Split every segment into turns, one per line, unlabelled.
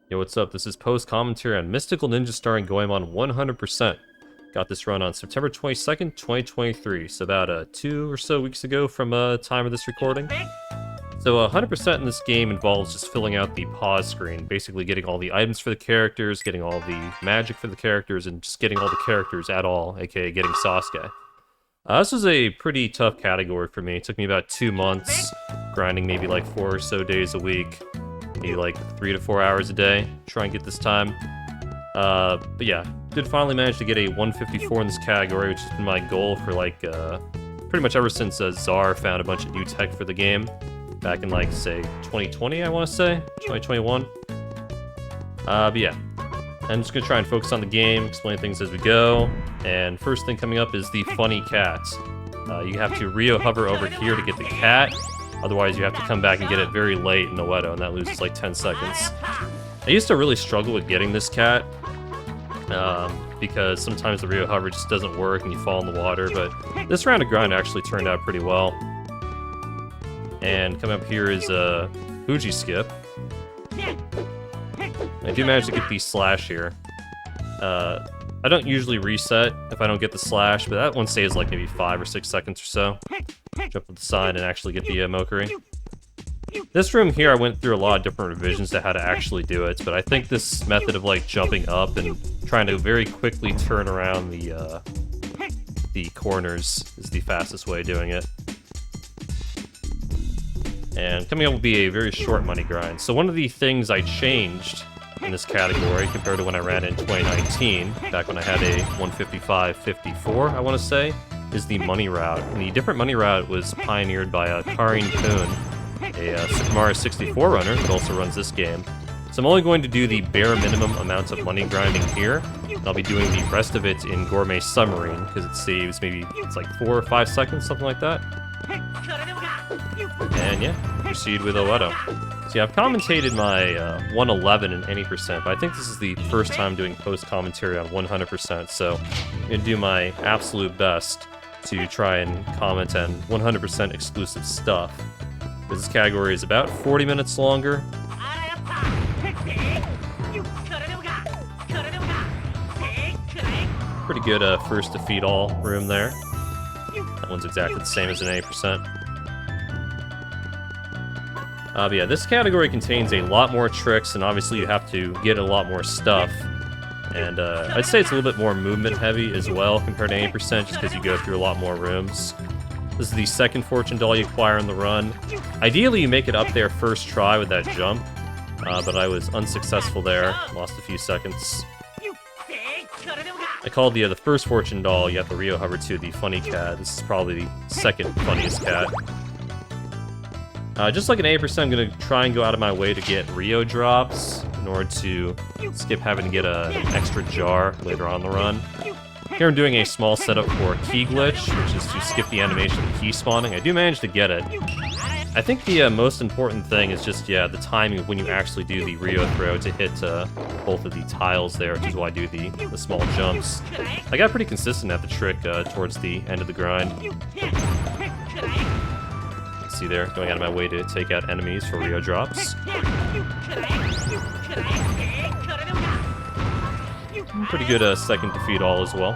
Yo, what's up? This is post commentary on Mystical Ninja starring Goemon 100%. Got this run on September 22nd, 2023, so about 2 or so weeks ago from time of this recording. So 100% in this game involves just filling out the pause screen, basically getting all the items for the characters, getting all the magic for the characters, and just getting all the characters at all, aka getting Sasuke. This was a pretty tough category for me. It took me about 2 months, grinding maybe like 4 or so days a week. Maybe like 3 to 4 hours a day, try and get this time. But yeah, did finally manage to get a 154 in this category, which has been my goal for like, pretty much ever since Czar found a bunch of new tech for the game. Back in like, say, 2020, I want to say? 2021? But yeah, I'm just gonna try and focus on the game, explain things as we go. And first thing coming up is the funny cat. You have to Rio hover over here to get the cat. Otherwise, you have to come back and get it very late in Oedo, and that loses like 10 seconds. I used to really struggle with getting this cat, because sometimes the Rio hover just doesn't work and you fall in the water, but this round of grind actually turned out pretty well. And coming up here is Fuji Skip. I do manage to get the slash here. I don't usually reset if I don't get the slash, but that one stays like maybe 5 or 6 seconds or so. Jump to the side and actually get the Mokuri. This room here, I went through a lot of different revisions to how to actually do it, but I think this method of like jumping up and trying to very quickly turn around the corners is the fastest way of doing it. And coming up will be a very short money grind. So one of the things I changed in this category compared to when I ran in 2019, back when I had a 155.54, I want to say, is the money route. And the different money route was pioneered by Karin Kun, a Super Mario 64 runner that also runs this game. So I'm only going to do the bare minimum amount of money grinding here, and I'll be doing the rest of it in Gourmet Submarine, because it saves maybe, it's like 4 or 5 seconds, something like that. And yeah, proceed with Oedo. So yeah, I've commentated my 111 in any percent, but I think this is the first time doing post-commentary on 100%, so I'm going to do my absolute best to try and comment on 100% exclusive stuff. This category is about 40 minutes longer. Pretty good first defeat all room there. That one's exactly the same as an 8%. But yeah, this category contains a lot more tricks, and obviously you have to get a lot more stuff. And I'd say it's a little bit more movement heavy as well compared to 8%, just because you go through a lot more rooms. This is the second fortune doll you acquire in the run. Ideally, you make it up there first try with that jump, but I was unsuccessful there, lost a few seconds. I called the first fortune doll you have to Rio hover to the funny cat. This is probably the second funniest cat. Just like an 8%, I'm going to try and go out of my way to get Rio drops in order to skip having to get an extra jar later on in the run. Here I'm doing a small setup for key glitch, which is to skip the animation of key spawning. I do manage to get it. I think the most important thing is just, yeah, the timing of when you actually do the Rio throw to hit both of the tiles there, which is why I do the small jumps. I got pretty consistent at the trick towards the end of the grind. See there, going out of my way to take out enemies for Rio drops. Pretty good second defeat all as well.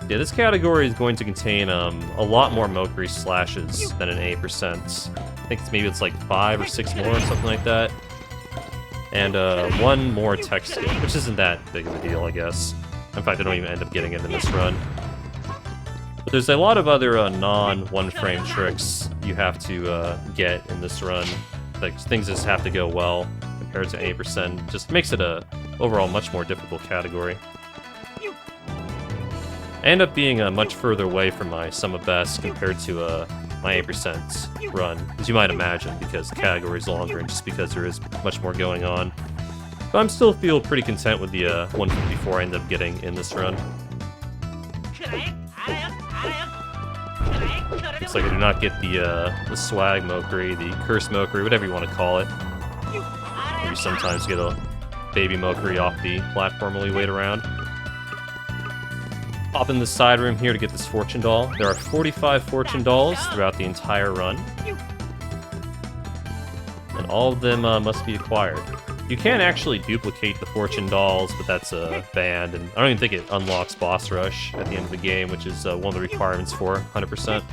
Yeah, this category is going to contain a lot more Mokuri slashes than an 8%. I think it's like 5 or 6 more or something like that. And 1 more tech skip, which isn't that big of a deal, I guess. In fact, I don't even end up getting it in this run. But there's a lot of other non-one-frame tricks you have to get in this run. Like, things just have to go well compared to 8%. Just makes it a overall much more difficult category. I end up being much further away from my sum of best compared to my 8% run, as you might imagine, because the category is longer and just because there is much more going on. But I'm still feel pretty content with the 154 I ended up getting in this run. Looks like I do not get the swag Mokuri, the curse Mokuri, whatever you want to call it. Maybe sometimes get a baby Mokuri off the platform while you wait around. Pop in the side room here to get this fortune doll. There are 45 fortune dolls throughout the entire run. and all of them must be acquired. You can actually duplicate the fortune dolls, but that's banned, and I don't even think it unlocks boss rush at the end of the game, which is one of the requirements for 100%.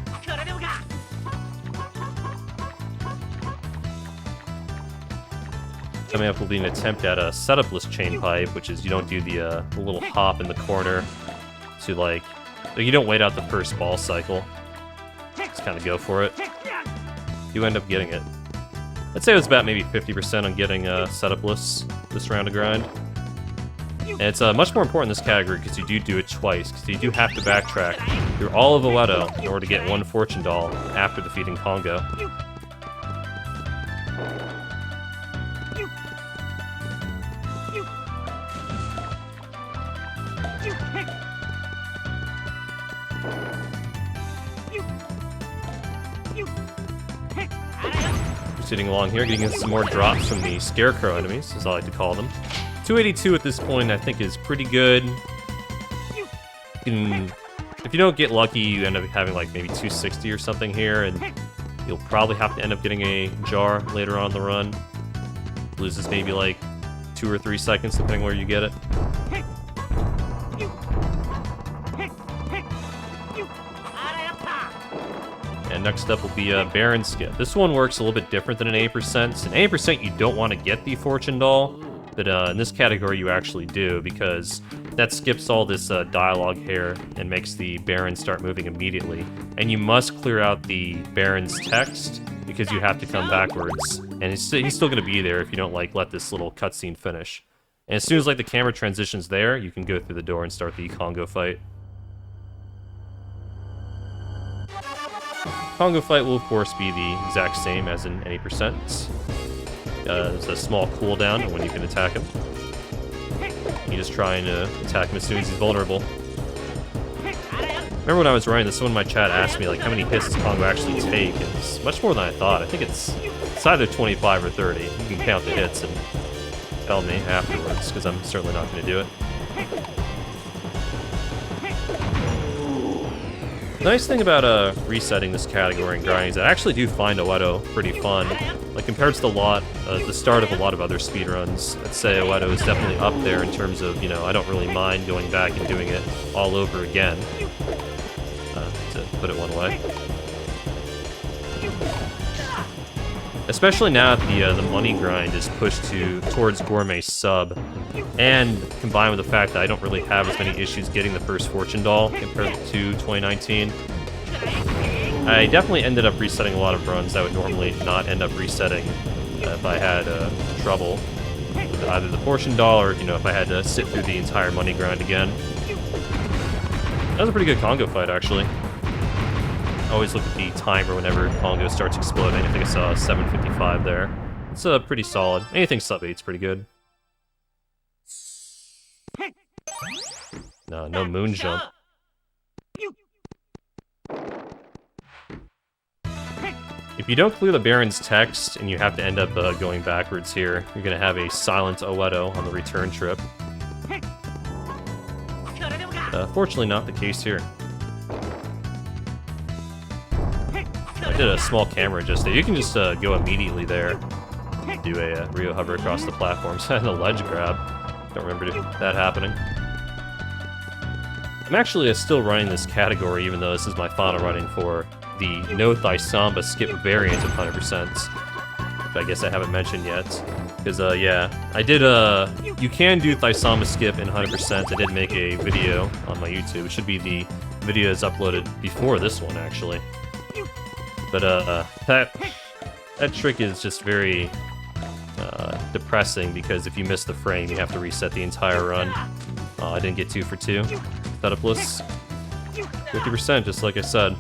Coming up will be an attempt at a setupless chain pipe, which is you don't do the little hop in the corner to like you don't wait out the first ball cycle. Just kind of go for it. You end up getting it. I'd say it was about maybe 50% on getting setupless this round of grind. And it's much more important in this category because you do it twice, because you do have to backtrack through all of Oedo in order to get one fortune doll after defeating Kongo. Proceeding along here, getting some more drops from the Scarecrow enemies, as I like to call them. 282 at this point, I think, is pretty good. If you don't get lucky, you end up having like maybe 260 or something here, and you'll probably have to end up getting a jar later on in the run. Loses maybe like 2 or 3 seconds, depending where you get it. And next up will be Baron Skip. This one works a little bit different than an 8%. In 8%, you don't want to get the Fortune Doll, but in this category, you actually do, because that skips all this dialogue here and makes the Baron start moving immediately. And you must clear out the Baron's text, because you have to come backwards. And he's still going to be there if you don't like let this little cutscene finish. And as soon as like the camera transitions there, you can go through the door and start the Kongo fight. Kongo fight will of course be the exact same as in any %. There's a small cooldown when you can attack him. You just try and attack him as soon as he's vulnerable. Remember when I was writing this, someone in my chat asked me like how many hits does Kongo actually take, and it's much more than I thought. I think it's either 25 or 30. You can count the hits and tell me afterwards, because I'm certainly not going to do it. The nice thing about resetting this category and grinding is I actually do find Oedo pretty fun. Like compared to the start of a lot of other speedruns, I'd say Oedo is definitely up there in terms of, you know, I don't really mind going back and doing it all over again, to put it one way. Especially now that the money grind is pushed towards Gourmet Sub, and combined with the fact that I don't really have as many issues getting the first Fortune Doll compared to 2019, I definitely ended up resetting a lot of runs that would normally not end up resetting if I had trouble with either the Fortune Doll or, you know, if I had to sit through the entire money grind again. That was a pretty good Kongo fight, actually. I always look at the timer whenever Kongo starts exploding. I think I saw 7:55 there. It's pretty solid. Anything sub 8's pretty good. No moon jump. If you don't clear the Baron's text and you have to end up going backwards here, you're going to have a silent Oedo on the return trip. Fortunately not the case here. I did a small camera adjust there. You can just go immediately there. Do a Rio hover across the platforms and a ledge grab. Don't remember that happening. I'm actually still running this category even though this is my final running for the no Thaisamba Skip variant of 100%, which I guess I haven't mentioned yet. Because, yeah, I did, you can do Thaisamba Skip in 100%. I did make a video on my YouTube. It should be the video that's uploaded before this one, actually. But, that trick is just very, depressing, because if you miss the frame, you have to reset the entire run. I didn't get 2 for 2. Setupless. 50%, just like I said.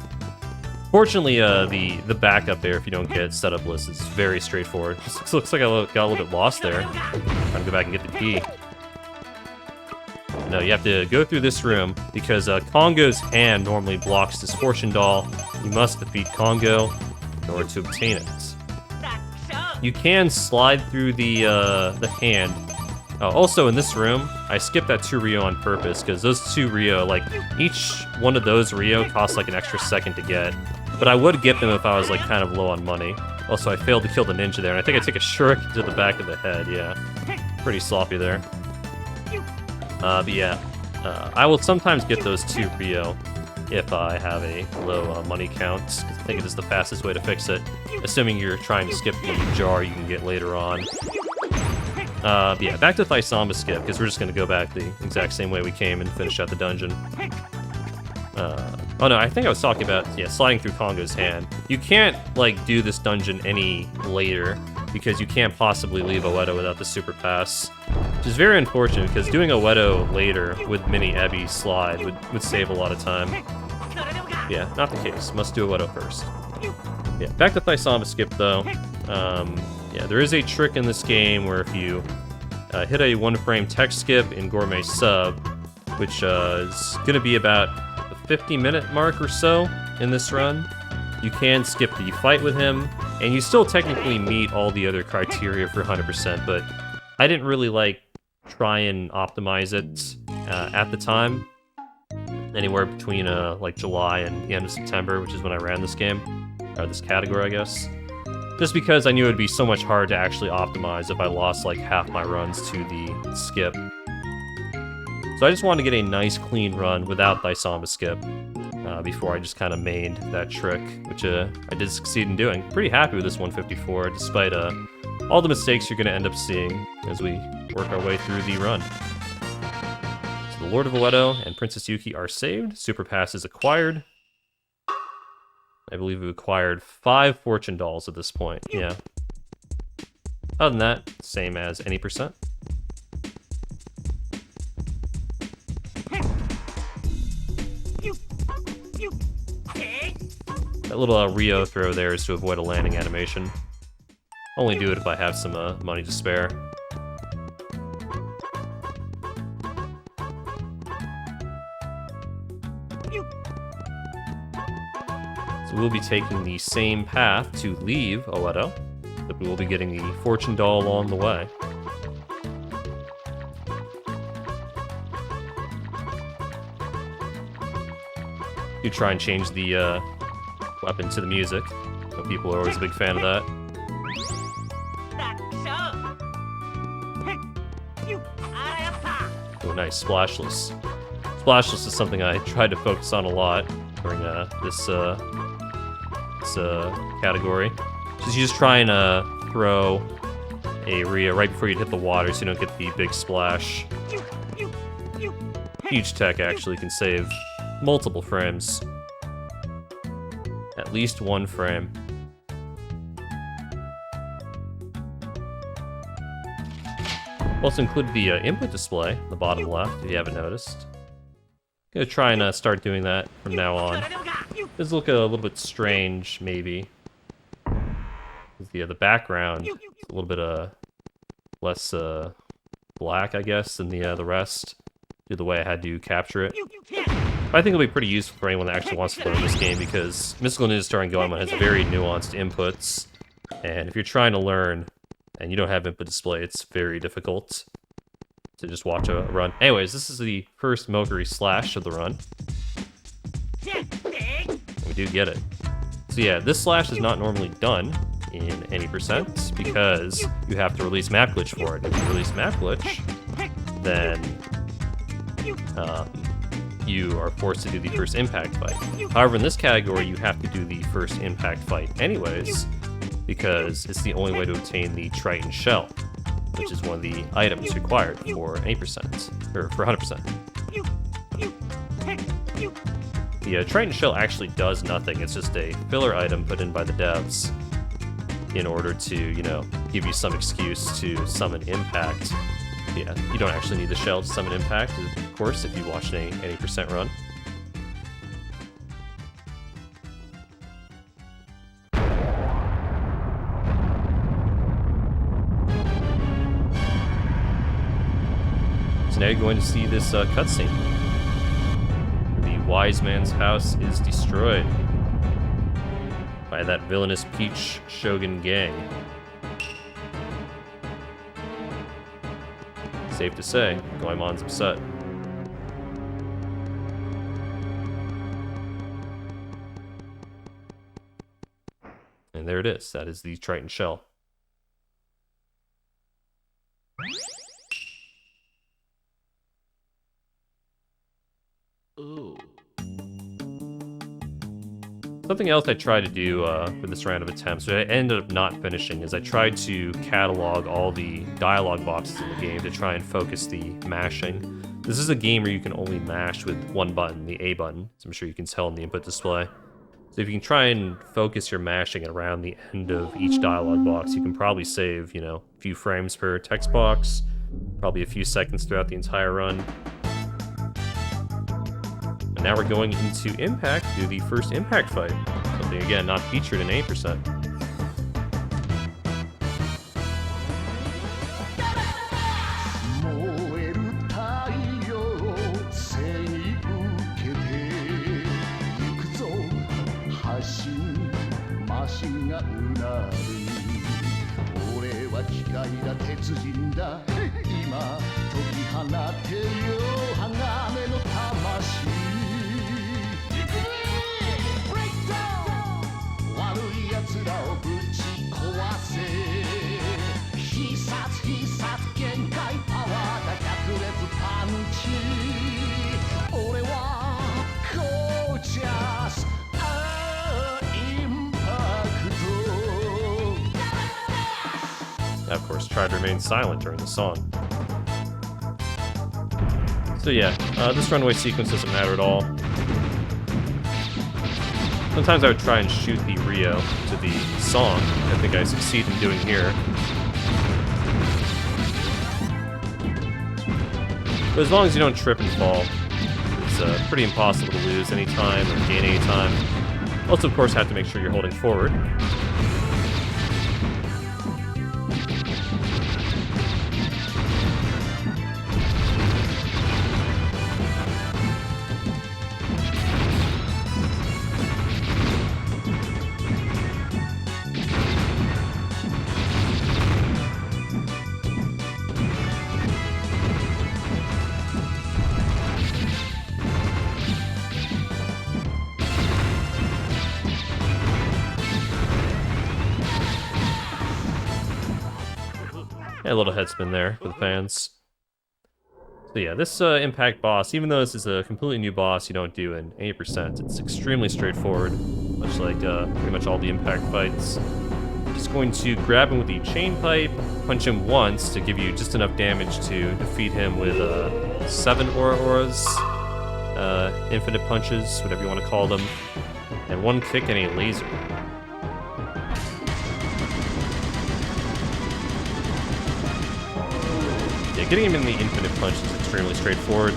Fortunately, the backup there, if you don't get setupless, is very straightforward. This looks like I got a little bit lost there. Trying to go back and get the key. No, you have to go through this room, because Kongo's hand normally blocks this Fortune Doll. You must defeat Kongo in order to obtain it. You can slide through the hand. Also, in this room, I skipped that 2 Rio on purpose, because those 2 Rio, like, each one of those Rio costs like an extra second to get. But I would get them if I was like kind of low on money. Also, I failed to kill the ninja there, and I think I take a shuriken to the back of the head, yeah. Pretty sloppy there. But yeah, I will sometimes get those 2 Rio if I have a low money count, 'cause I think it is the fastest way to fix it, assuming you're trying to skip the jar you can get later on. But yeah, back to Thaisamba Skip, because we're just going to go back the exact same way we came and finish out the dungeon. Oh no, I think I was talking about, yeah, sliding through Kongo's hand. You can't, like, do this dungeon any later, because you can't possibly leave Oedo without the super pass. Which is very unfortunate, because doing Oedo later with mini Ebi slide would save a lot of time. Yeah, not the case. Must do Oedo first. Yeah, back to Thaisamba Skip, though. Yeah, there is a trick in this game where if you hit a 1-frame tech skip in Gourmet Sub, which is going to be about the 50-minute mark or so in this run, you can skip the fight with him, and you still technically meet all the other criteria for 100%, but I didn't really, like, try and optimize it at the time. Anywhere between, like, July and the end of September, which is when I ran this game, or this category, I guess. Just because I knew it would be so much harder to actually optimize if I lost, like, half my runs to the skip. So I just wanted to get a nice, clean run without Thaisamba Skip before I just kind of mained that trick, which I did succeed in doing. Pretty happy with this 154, despite all the mistakes you're going to end up seeing as we work our way through the run. So the Lord of Oedo and Princess Yuki are saved. Super Pass is acquired. I believe we've acquired 5 fortune dolls at this point, yeah. Other than that, same as any percent. That little Rio throw there is to avoid a landing animation. Only do it if I have some money to spare. So we'll be taking the same path to leave Oedo, but we will be getting the fortune doll along the way. You try and change the weapon to the music. So people are always a big fan of that. Oh, nice. Splashless. Splashless is something I tried to focus on a lot during this category. You just try and throw a Ria right before you hit the water so you don't get the big splash. Huge tech actually can save multiple frames. At least 1 frame. Also included the input display in the bottom left, if you haven't noticed. Gonna try and start doing that from now on. Does look a little bit strange, maybe. The background is a little bit less black, I guess, than the rest. Due to the way I had to capture it. But I think it'll be pretty useful for anyone that actually wants to learn this game because Mystical Ninja starring Goemon has very nuanced inputs. And if you're trying to learn and you don't have input display, it's very difficult to just watch a run. Anyways, this is the first Mokuri slash of the run. We do get it. So yeah, this slash is not normally done in any percent because you have to release map glitch for it. If you release map glitch, then you are forced to do the first impact fight. However, in this category, you have to do the first impact fight anyways, because it's the only way to obtain the Triton Shell, which is one of the items required for 8%, or for 100%. The Triton Shell actually does nothing, it's just a filler item put in by the devs in order to, you know, give you some excuse to summon impact. Yeah, you don't actually need the shell to summon impact, of course, if you watch an 80% run. So now you're going to see this cutscene. The Wiseman's house is destroyed by that villainous Peach Shogun gang. Safe to say, Goemon's upset. And And there it is. That is the Triton Shell.
Ooh.
Something else I tried to do for this round of attempts, which I ended up not finishing, is I tried to catalog all the dialogue boxes in the game to try and focus the mashing. This is a game where you can only mash with one button, the A button, as I'm sure you can tell in the input display. So if you can try and focus your mashing around the end of each dialogue box, you can probably save, you know, a few frames per text box, probably a few seconds throughout the entire run. And now we're going into Impact to do the first Impact fight. Something, again, not featured in 8%. I, of course, tried to remain silent during the song. So yeah, this runway sequence doesn't matter at all. Sometimes I would try and shoot the Rio to the song. I think I succeed in doing here. But as long as you don't trip and fall, it's pretty impossible to lose any time or gain any time. Also, of course, have to make sure you're holding forward. A little head spin there for the fans. So yeah, this Impact boss, even though this is a completely new boss you don't do in 80%, it's extremely straightforward, much like pretty much all the Impact fights. Just going to grab him with the chain pipe, punch him once to give you just enough damage to defeat him with 7 auras, infinite punches, whatever you want to call them, and 1 kick and a laser. Yeah, getting him in the infinite punch is extremely straightforward.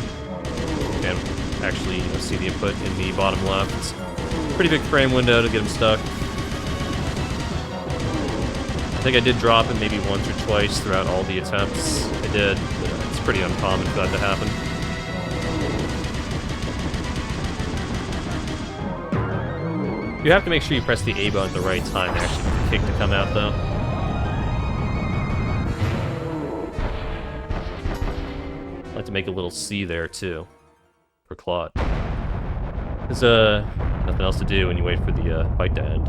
And actually, you know, see the input in the bottom left. It's a pretty big frame window to get him stuck. I think I did drop him maybe once or twice throughout all the attempts. I did, but it's pretty uncommon for that to happen. You have to make sure you press the A button at the right time to actually get the kick to come out, though. I like to make a little C there, too, for Claude. There's nothing else to do when you wait for the fight to end.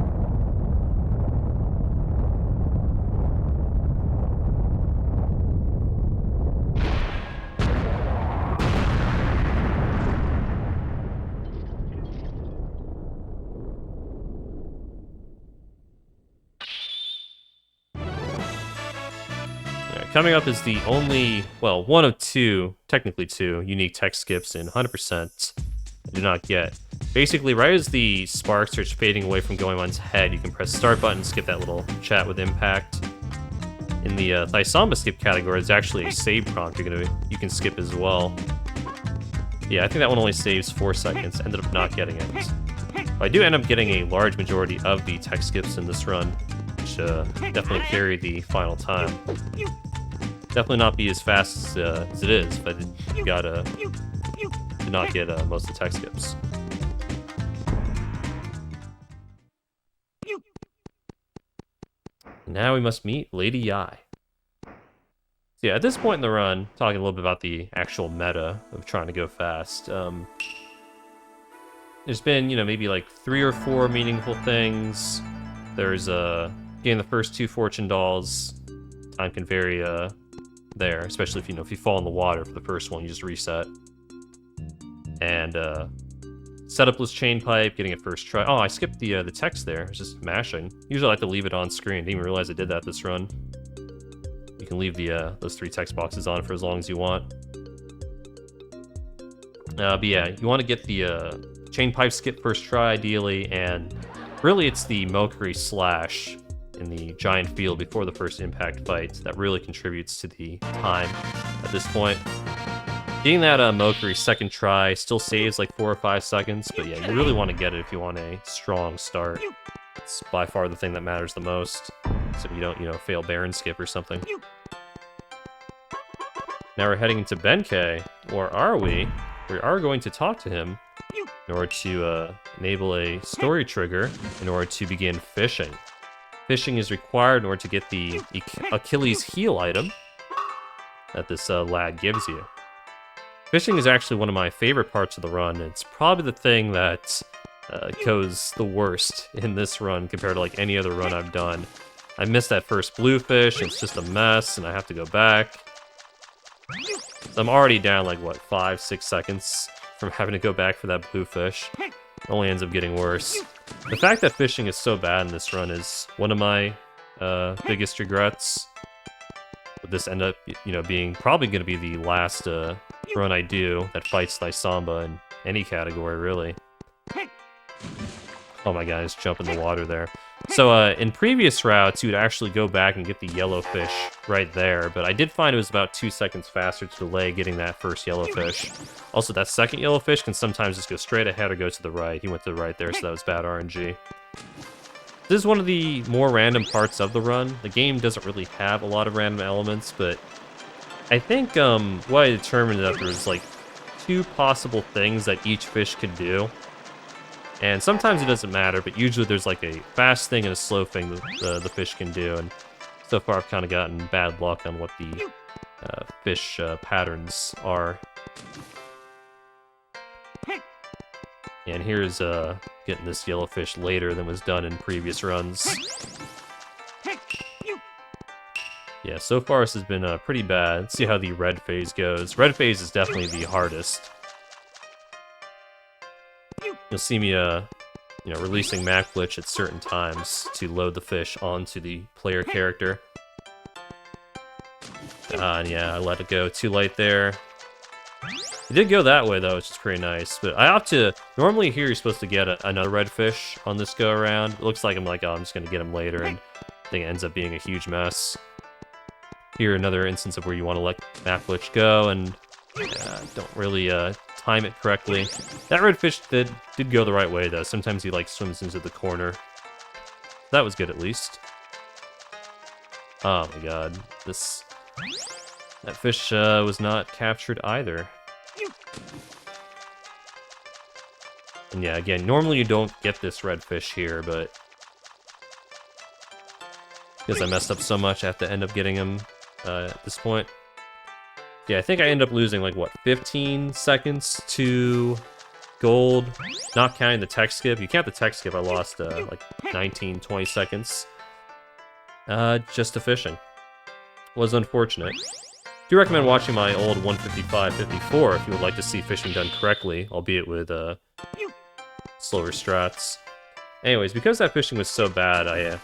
Coming up is the only, well, one of two, technically two, unique text skips in 100% I do not get. Basically, right as the sparks are fading away from Goemon's head, you can press start button, skip that little chat with impact. In the Thaisamba Skip category, there's actually a save prompt you can skip as well. Yeah, I think that one only saves 4 seconds, ended up not getting it. But I do end up getting a large majority of the text skips in this run, which definitely carry the final time. Definitely not be as fast as it is, but you gotta did not get most of the tech skips. Now we must meet Lady Yai. So yeah, at this point in the run, talking a little bit about the actual meta of trying to go fast. There's been, you know, maybe like 3 or 4 meaningful things. There's getting the first 2 fortune dolls. Time can vary there, especially if if you fall in the water for the first one, you just reset. And setupless chain pipe, getting it first try. Oh, I skipped the text there. I was just mashing. Usually I like to leave it on screen. Didn't even realize I did that this run. You can leave the those 3 text boxes on for as long as you want. But yeah, you want to get the chain pipe skip first try ideally, and really it's the Mokuri slash in the giant field before the first impact fight that really contributes to the time at this point. Getting that Mokuri second try still saves like 4 or 5 seconds, but yeah, you really want to get it if you want a strong start. It's by far the thing that matters the most, so you don't, fail Baron skip or something. Now we're heading into Benkei, or are we? We are going to talk to him in order to enable a story trigger in order to begin fishing. Fishing is required in order to get the Achilles Heel item that this lad gives you. Fishing is actually one of my favorite parts of the run. It's probably the thing that goes the worst in this run compared to like any other run I've done. I missed that first bluefish, it's just a mess, and I have to go back. So I'm already down like, what, 5-6 seconds from having to go back for that bluefish. It only ends up getting worse. The fact that fishing is so bad in this run is one of my biggest regrets. But this end up, being probably going to be the last run I do that fights Thaisamba in any category, really. Oh my god, I just jumped in the water there. So in previous routes, you would actually go back and get the yellowfish right there, but I did find it was about 2 seconds faster to delay getting that first yellowfish. Also, that second yellowfish can sometimes just go straight ahead or go to the right. He went to the right there, so that was bad RNG. This is one of the more random parts of the run. The game doesn't really have a lot of random elements, but I think what I determined that there was like 2 possible things that each fish could do. And sometimes it doesn't matter, but usually there's like a fast thing and a slow thing that the fish can do. And so far I've kind of gotten bad luck on what the fish patterns are. And here's getting this yellowfish later than was done in previous runs. Yeah, so far this has been pretty bad. Let's see how the red phase goes. Red phase is definitely the hardest. You'll see me, releasing map glitch at certain times to load the fish onto the player character. And yeah, I let it go too late there. It did go that way though, which is pretty nice. But I have to, normally here you're supposed to get another red fish on this go around. It looks like I'm just gonna get him later, and I think it ends up being a huge mess. Here, another instance of where you want to let map glitch go, and don't really time it correctly. That red fish did go the right way though. Sometimes he like swims into the corner. That was good at least. Oh my god, that fish was not captured either. And yeah, again, normally you don't get this red fish here, but because I messed up so much, I have to end up getting him at this point. Yeah, I think I end up losing, like, what, 15 seconds to gold, not counting the tech skip. You count the tech skip, I lost, like, 19, 20 seconds. Just to fishing. Was unfortunate. Do recommend watching my old 155-54 if you would like to see fishing done correctly, albeit with, slower strats. Anyways, because that fishing was so bad, I'm,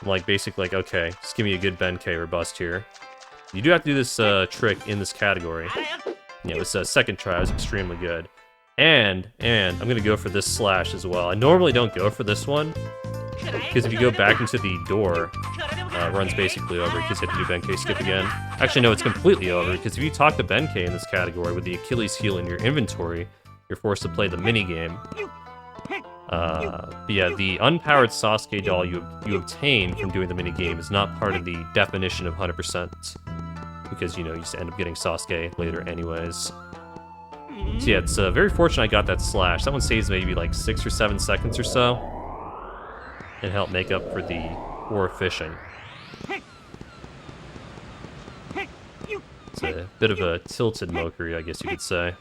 like, basically like, okay, just give me a good Benkei or bust here. You do have to do this trick in this category. Yeah, this second try was extremely good. And I'm gonna go for this slash as well. I normally don't go for this one, because if you go back into the door, run's basically over because you have to do Benkei skip again. Actually, no, it's completely over, because if you talk to Benkei in this category with the Achilles Heel in your inventory, you're forced to play the minigame. But yeah, the unpowered Sasuke doll you obtain from doing the minigame is not part of the definition of 100%. Because, you just end up getting Sasuke later anyways. So yeah, it's very fortunate I got that slash. That one saves maybe like 6 or 7 seconds or so. And help make up for the poor fishing. It's a bit of a tilted Mokuri, I guess you could say.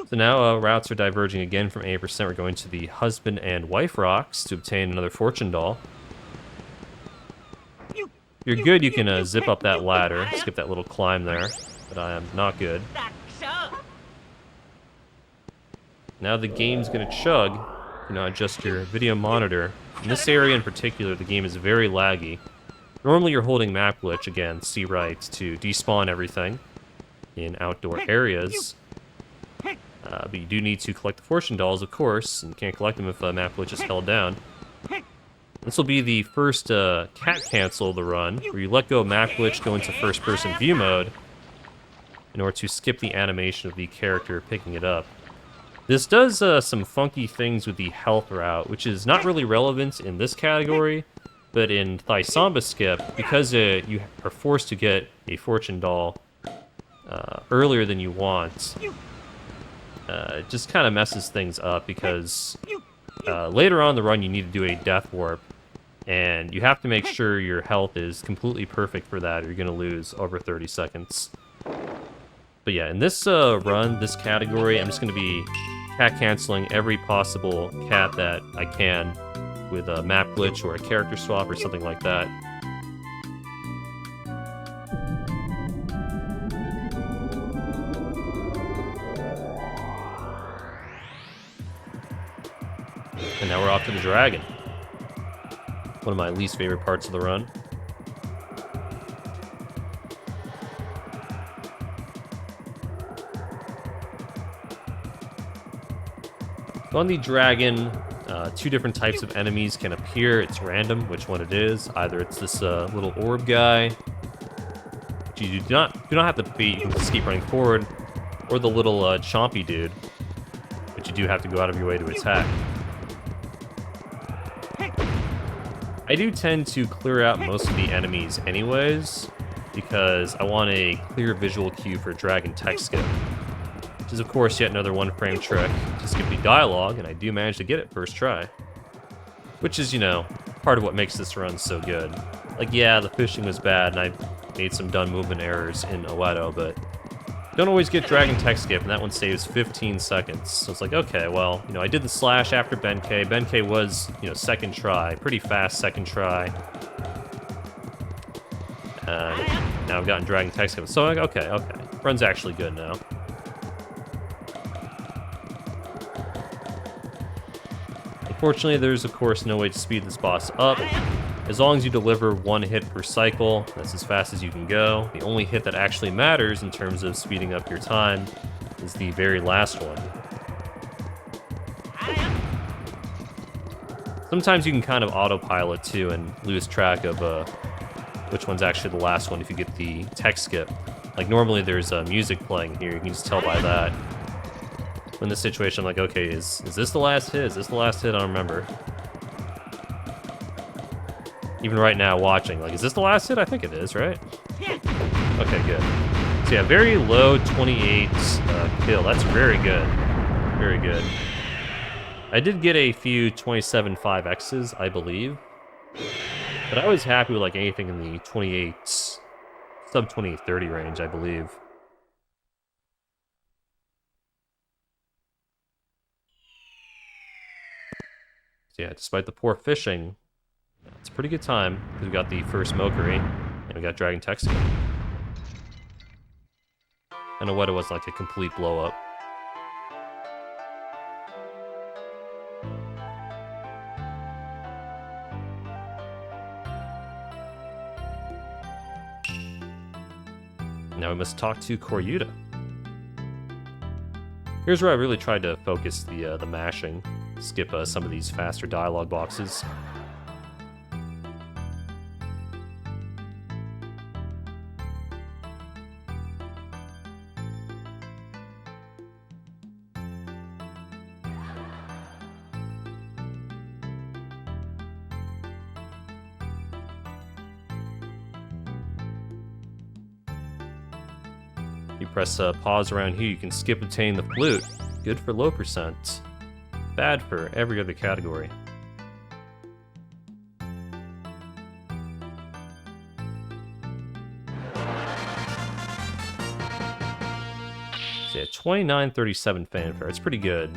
So now routes are diverging again from 80%. We're going to the husband and wife rocks to obtain another fortune doll. If you're good, you can zip up that ladder, skip that little climb there, but I am not good. Now the game's gonna chug. Adjust your video monitor. In this area in particular, the game is very laggy. Normally you're holding map glitch, again, C right, to despawn everything in outdoor areas. But you do need to collect the fortune dolls, of course, and you can't collect them if map glitch is held down. This will be the first cat cancel of the run, where you let go of map glitch, go into first-person view mode, in order to skip the animation of the character picking it up. This does some funky things with the health route, which is not really relevant in this category, but in Thaisamba Skip, because you are forced to get a fortune doll earlier than you want, it just kind of messes things up, because later on in the run you need to do a death warp, and you have to make sure your health is completely perfect for that, or you're going to lose over 30 seconds. But yeah, in this run, this category, I'm just going to be cat canceling every possible cat that I can with a map glitch or a character swap or something like that. And now we're off to the dragon. One of my least favorite parts of the run. On the dragon, two different types of enemies can appear. It's random which one it is. Either it's this little orb guy, which you do not have to beat. You can just keep running forward, or the little chompy dude, but you do have to go out of your way to attack. I do tend to clear out most of the enemies anyways, because I want a clear visual cue for dragon text skip. Which is, of course, yet another one-frame trick to skip the dialogue, and I do manage to get it first try. Which is, part of what makes this run so good. Like, yeah, the fishing was bad, and I made some dumb movement errors in Oedo, but don't always get dragon text skip, and that one saves 15 seconds. So it's like, okay, well, I did the slash after Benkei. Benkei was, second try, pretty fast second try. Now I've gotten dragon text skip. So, okay, run's actually good now. Unfortunately, there's of course no way to speed this boss up. As long as you deliver one hit per cycle, that's as fast as you can go. The only hit that actually matters in terms of speeding up your time is the very last one. Sometimes you can kind of autopilot too and lose track of which one's actually the last one if you get the text skip. Like normally there's music playing here, you can just tell by that. In this situation, I'm like, okay, is this the last hit? Is this the last hit? I don't remember. Even right now, watching, like, is this the last hit? I think it is, right? Okay, good. So yeah, very low 28 kill. That's very good. Very good. I did get a few 27.5X's, I believe. But I was happy with, like, anything in the 28, sub 28-30 range, I believe. Yeah, despite the poor fishing, it's a pretty good time, because we got the first Mokiri, and we got Dragon Text. I know what it was like, a complete blow-up. Now we must talk to Koryuta. Here's where I really tried to focus the mashing. Skip some of these faster dialogue boxes. You press pause around here, you can skip obtain the flute. Good for low percent. Bad for every other category. So So yeah, 29:37 fanfare. It's pretty good.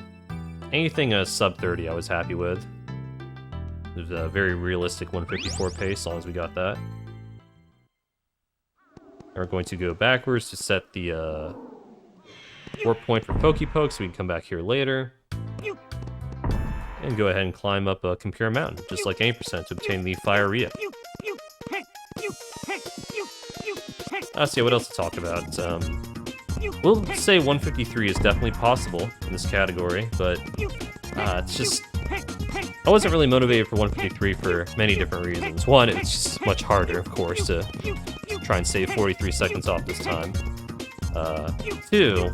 Anything sub 30 I was happy with. It was a very realistic 154 pace, as long as we got that. We're going to go backwards to set the warp point for Pokepoke, so we can come back here later. And go ahead and climb up Compare Mountain, just like 80% to obtain the Fire Rio. So yeah, what else to talk about? We'll say 153 is definitely possible in this category, but it's just... I wasn't really motivated for 153 for many different reasons. One, it's just much harder, of course, to try and save 43 seconds off this time. Two,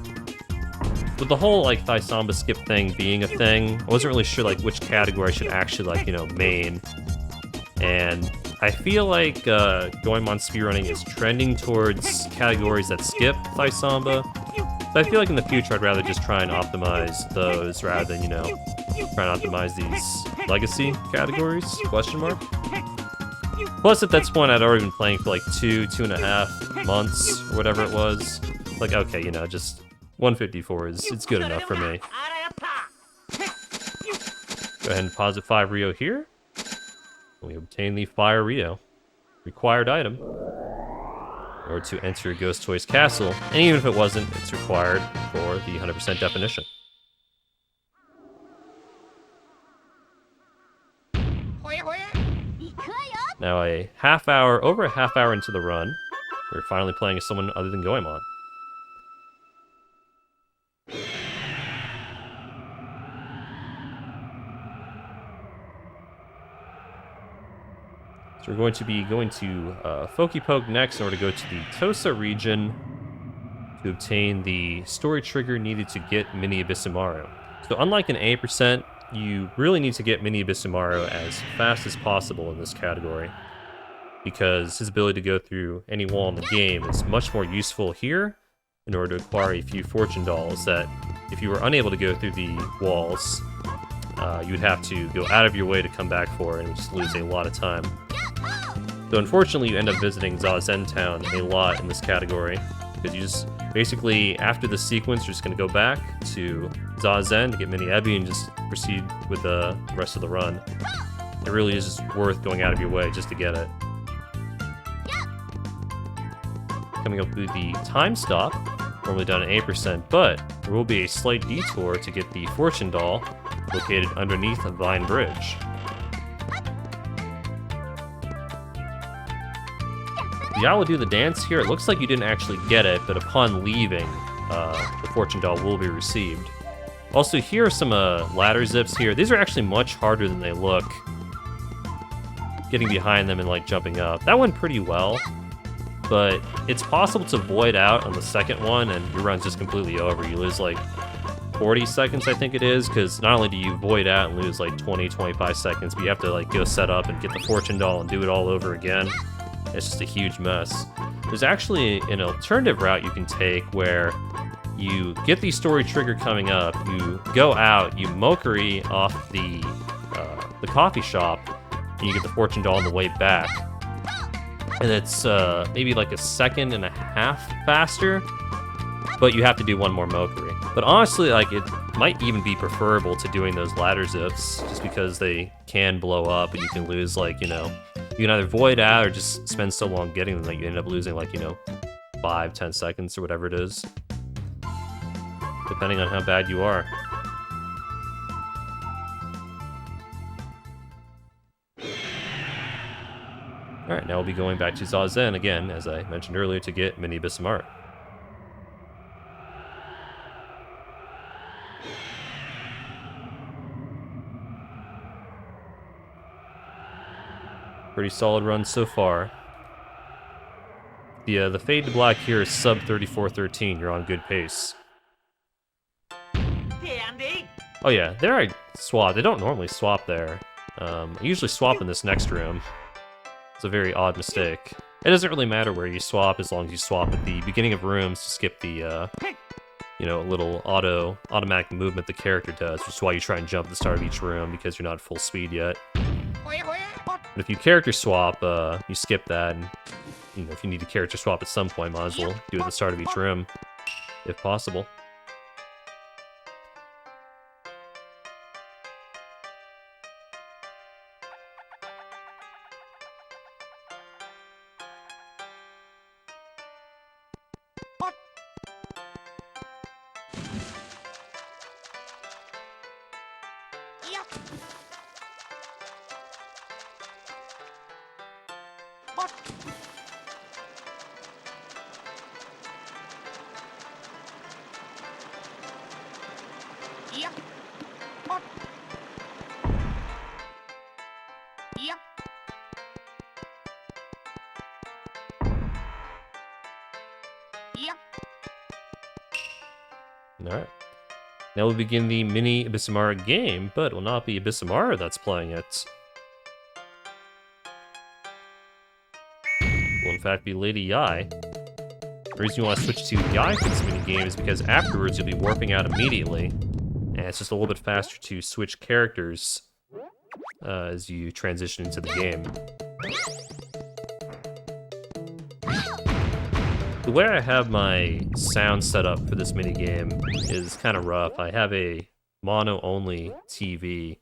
with the whole, like, Thaisamba Skip thing being a thing, I wasn't really sure, like, which category I should actually, like, you know, main. And I feel like Goemon speedrunning is trending towards categories that skip Thaisamba. So I feel like in the future I'd rather just try and optimize those rather than, you know, try and optimize these legacy categories, question mark. Plus, at this point, I'd already been playing for like 2.5 months, or whatever it was. Like, okay, you know, just 154 it's good enough for me. Go ahead and deposit 5 Rio here. We obtain the Fire Rio. Required item. In order to enter Ghost Toy's castle, and even if it wasn't, it's required for the 100% definition. Now over a half hour into the run, we're finally playing as someone other than Goemon. So we're going to be going to Pokepoke next in order to go to the Tosa region to obtain the story trigger needed to get Mini Ebisumaru. So unlike an 80%, you really need to get Mini Ebisumaru as fast as possible in this category, because his ability to go through any wall in the game is much more useful here in order to acquire a few fortune dolls that, if you were unable to go through the walls, you would have to go out of your way to come back for, and just lose a lot of time. So unfortunately, you end up visiting Zazen Town a lot in this category, because you just basically, after the sequence, you're just going to go back to Zazen to get Mini Ebi and just proceed with the rest of the run. It really is just worth going out of your way just to get it. Coming up with the time stop, normally done at 8%, but there will be a slight detour to get the fortune doll located underneath Vine Bridge. Y'all will do the dance here. It looks like you didn't actually get it, but upon leaving, the fortune doll will be received. Also, here are some ladder zips here. These are actually much harder than they look. Getting behind them and like jumping up. That went pretty well, but it's possible to void out on the second one and your run's just completely over. You lose like 40 seconds, I think it is, because not only do you void out and lose like 20, 25 seconds, but you have to like go set up and get the fortune doll and do it all over again. It's just a huge mess. There's actually an alternative route you can take where you get the story trigger coming up, you go out, you Mokiri off the coffee shop, and you get the fortune doll on the way back. And it's maybe like a second and a half faster, but you have to do one more Mokiri. But honestly, like, it might even be preferable to doing those ladder zips, just because they can blow up and you can lose, like, you know, you can either void out or just spend so long getting them that you end up losing, like, you know, 5-10 seconds or whatever it is, depending on how bad you are. Alright, now we'll be going back to Zazen again, as I mentioned earlier, to get Mini Ebisumaru. Pretty solid run so far. The fade to black here is sub 34:13. You're on good pace. Oh yeah, there I swapped. I don't normally swap there. I usually swap in this next room. It's a very odd mistake. It doesn't really matter where you swap as long as you swap at the beginning of rooms to skip the, you know, little automatic movement the character does, which is why you try and jump at the start of each room because you're not at full speed yet. But if you character swap, you skip that, and you know, if you need to character swap at some point, might as well do it at the start of each room, if possible. Alright. Now we'll begin the mini Ebisumaru game, but it will not be Ebisumaru that's playing it. It will in fact be Lady Yai. The reason you want to switch to Yai for this mini game is because afterwards you'll be warping out immediately, and it's just a little bit faster to switch characters as you transition into the game. The way I have my sound set up for this minigame is kind of rough. I have a mono-only TV,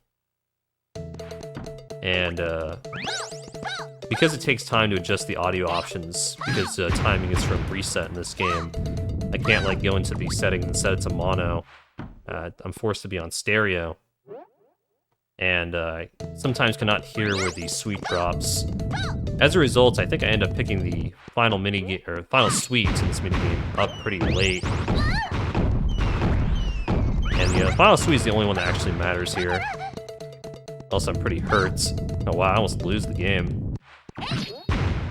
and because it takes time to adjust the audio options, because timing is from preset in this game, I can't like go into the settings and set it to mono. I'm forced to be on stereo, and sometimes cannot hear where the sweet drops. As a result, I think I end up picking the final final suite in this minigame up pretty late. And the final suite is the only one that actually matters here. Else I'm pretty hurt. Oh wow, I almost lose the game.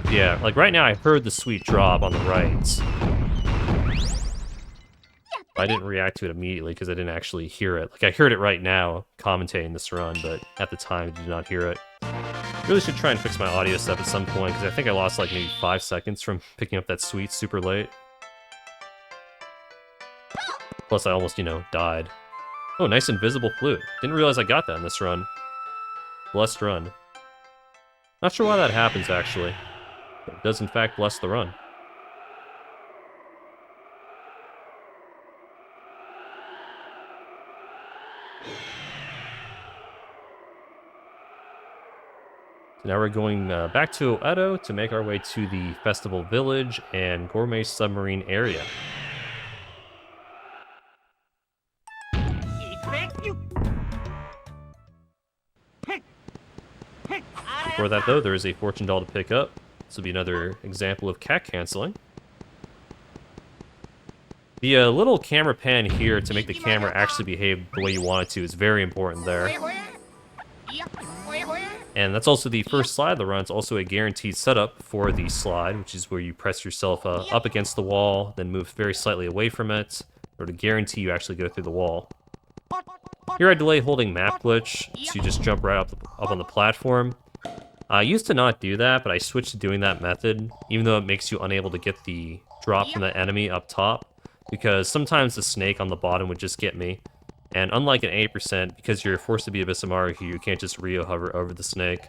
Yeah, like right now I heard the sweet drop on the right. I didn't react to it immediately because I didn't actually hear it. Like I heard it right now commentating this run, but at the time I did not hear it. Really should try and fix my audio stuff at some point, because I think I lost like maybe 5 seconds from picking up that suite super late. Plus I almost, died. Oh, nice invisible flute. Didn't realize I got that in this run. Blessed run. Not sure why that happens, actually. But it does in fact bless the run. Now we're going back to Oedo to make our way to the Festival Village and Gourmet Submarine area. Before that though, there is a fortune doll to pick up. This will be another example of cat canceling. The little camera pan here to make the camera actually behave the way you want it to is very important there. And that's also the first slide of the run. It's also a guaranteed setup for the slide, which is where you press yourself up against the wall, then move very slightly away from it, or to guarantee you actually go through the wall. Here I delay holding map glitch to just jump right up on the platform. I used to not do that, but I switched to doing that method, even though it makes you unable to get the drop from the enemy up top, because sometimes the snake on the bottom would just get me. And unlike an 8%, because you're forced to be Ebisumaru here, you can't just Rio hover over the snake.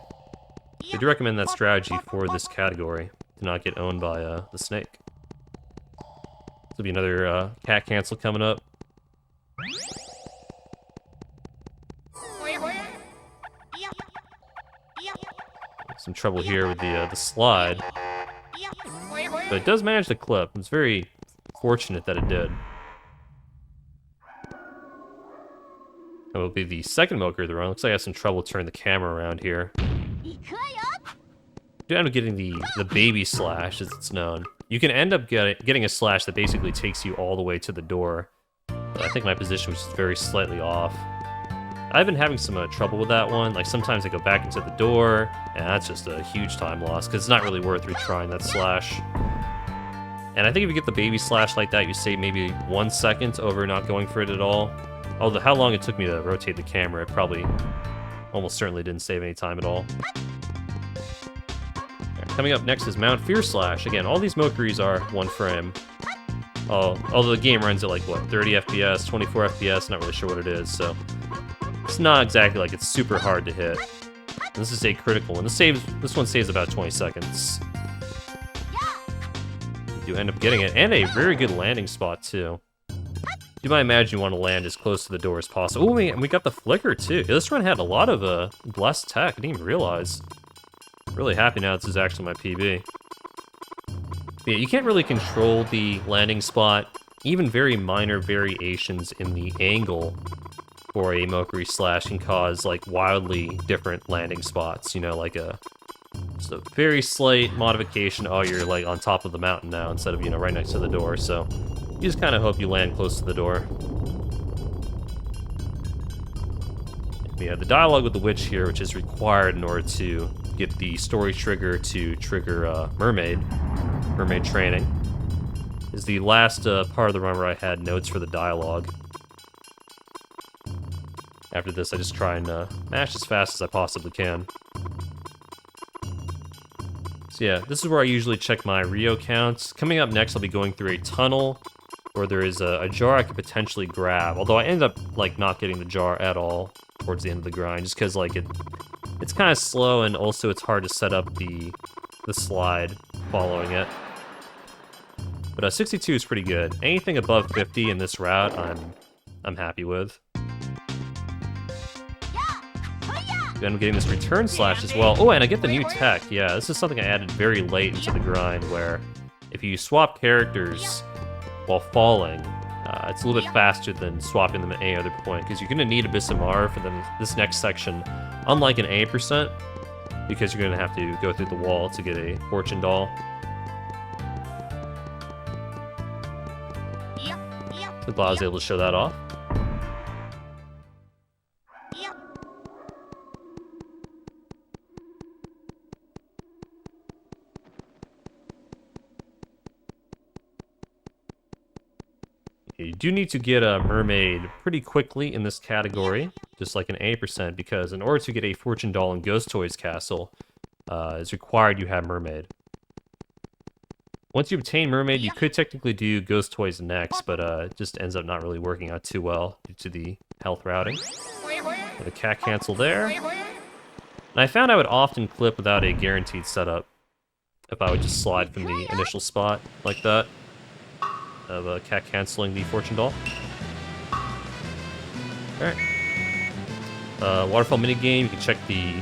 I do recommend that strategy for this category, to not get owned by the snake. This will be another cat cancel coming up. Some trouble here with the slide. But it does manage the clip. It's very fortunate that it did. That will be the second Moker of the run. Looks like I have some trouble turning the camera around here. You end up getting the baby slash, as it's known. You can end up getting a slash that basically takes you all the way to the door. But I think my position was just very slightly off. I've been having some trouble with that one. Like sometimes I go back into the door, and that's just a huge time loss, because it's not really worth retrying that slash. And I think if you get the baby slash like that, you save maybe 1 second over not going for it at all. Although how long it took me to rotate the camera, it probably almost certainly didn't save any time at all. Right, coming up next is Mount Fear Slash. Again, all these Mokeries are 1 frame. Although the game runs at like, what, 30 FPS, 24 FPS, not really sure what it is, so it's not exactly like it's super hard to hit. And this is a critical one. This one saves about 20 seconds. You end up getting it, and a very good landing spot, too. You might imagine you want to land as close to the door as possible. Oh, and we got the flicker, too. This run had a lot of blessed tech. I didn't even realize. Really happy now this is actually my PB. But yeah, you can't really control the landing spot. Even very minor variations in the angle for a Mokery slash can cause like wildly different landing spots. You know, like a Just a very slight modification. Oh, you're like on top of the mountain now instead of, you know, right next to the door, so you just kind of hope you land close to the door. We have the dialogue with the witch here, which is required in order to get the story trigger to trigger mermaid training. Is the last part of the run where I had notes for the dialogue. After this, I just try and mash as fast as I possibly can. So yeah, this is where I usually check my Rio counts. Coming up next, I'll be going through a tunnel where there is a jar I could potentially grab. Although I end up like not getting the jar at all towards the end of the grind, just because like it's kind of slow, and also it's hard to set up the slide following it. But 62 is pretty good. Anything above 50 in this route, I'm happy with. Then I'm getting this return slash as well. Oh, and I get the new tech. Yeah, this is something I added very late into the grind, where if you swap characters while falling, it's a little bit faster than swapping them at any other point, because you're going to need Ebisumaru for this next section, unlike an A%, because you're going to have to go through the wall to get a fortune doll. So glad I was able to show that off. You do need to get a mermaid pretty quickly in this category, just like an A%, because in order to get a fortune doll in Ghost Toys Castle, it's required you have mermaid. Once you obtain mermaid, you could technically do Ghost Toys next, but it just ends up not really working out too well due to the health routing. The cat cancel there. And I found I would often clip without a guaranteed setup if I would just slide from the initial spot like that, of cat canceling the fortune doll. Alright. Waterfall minigame, you can check the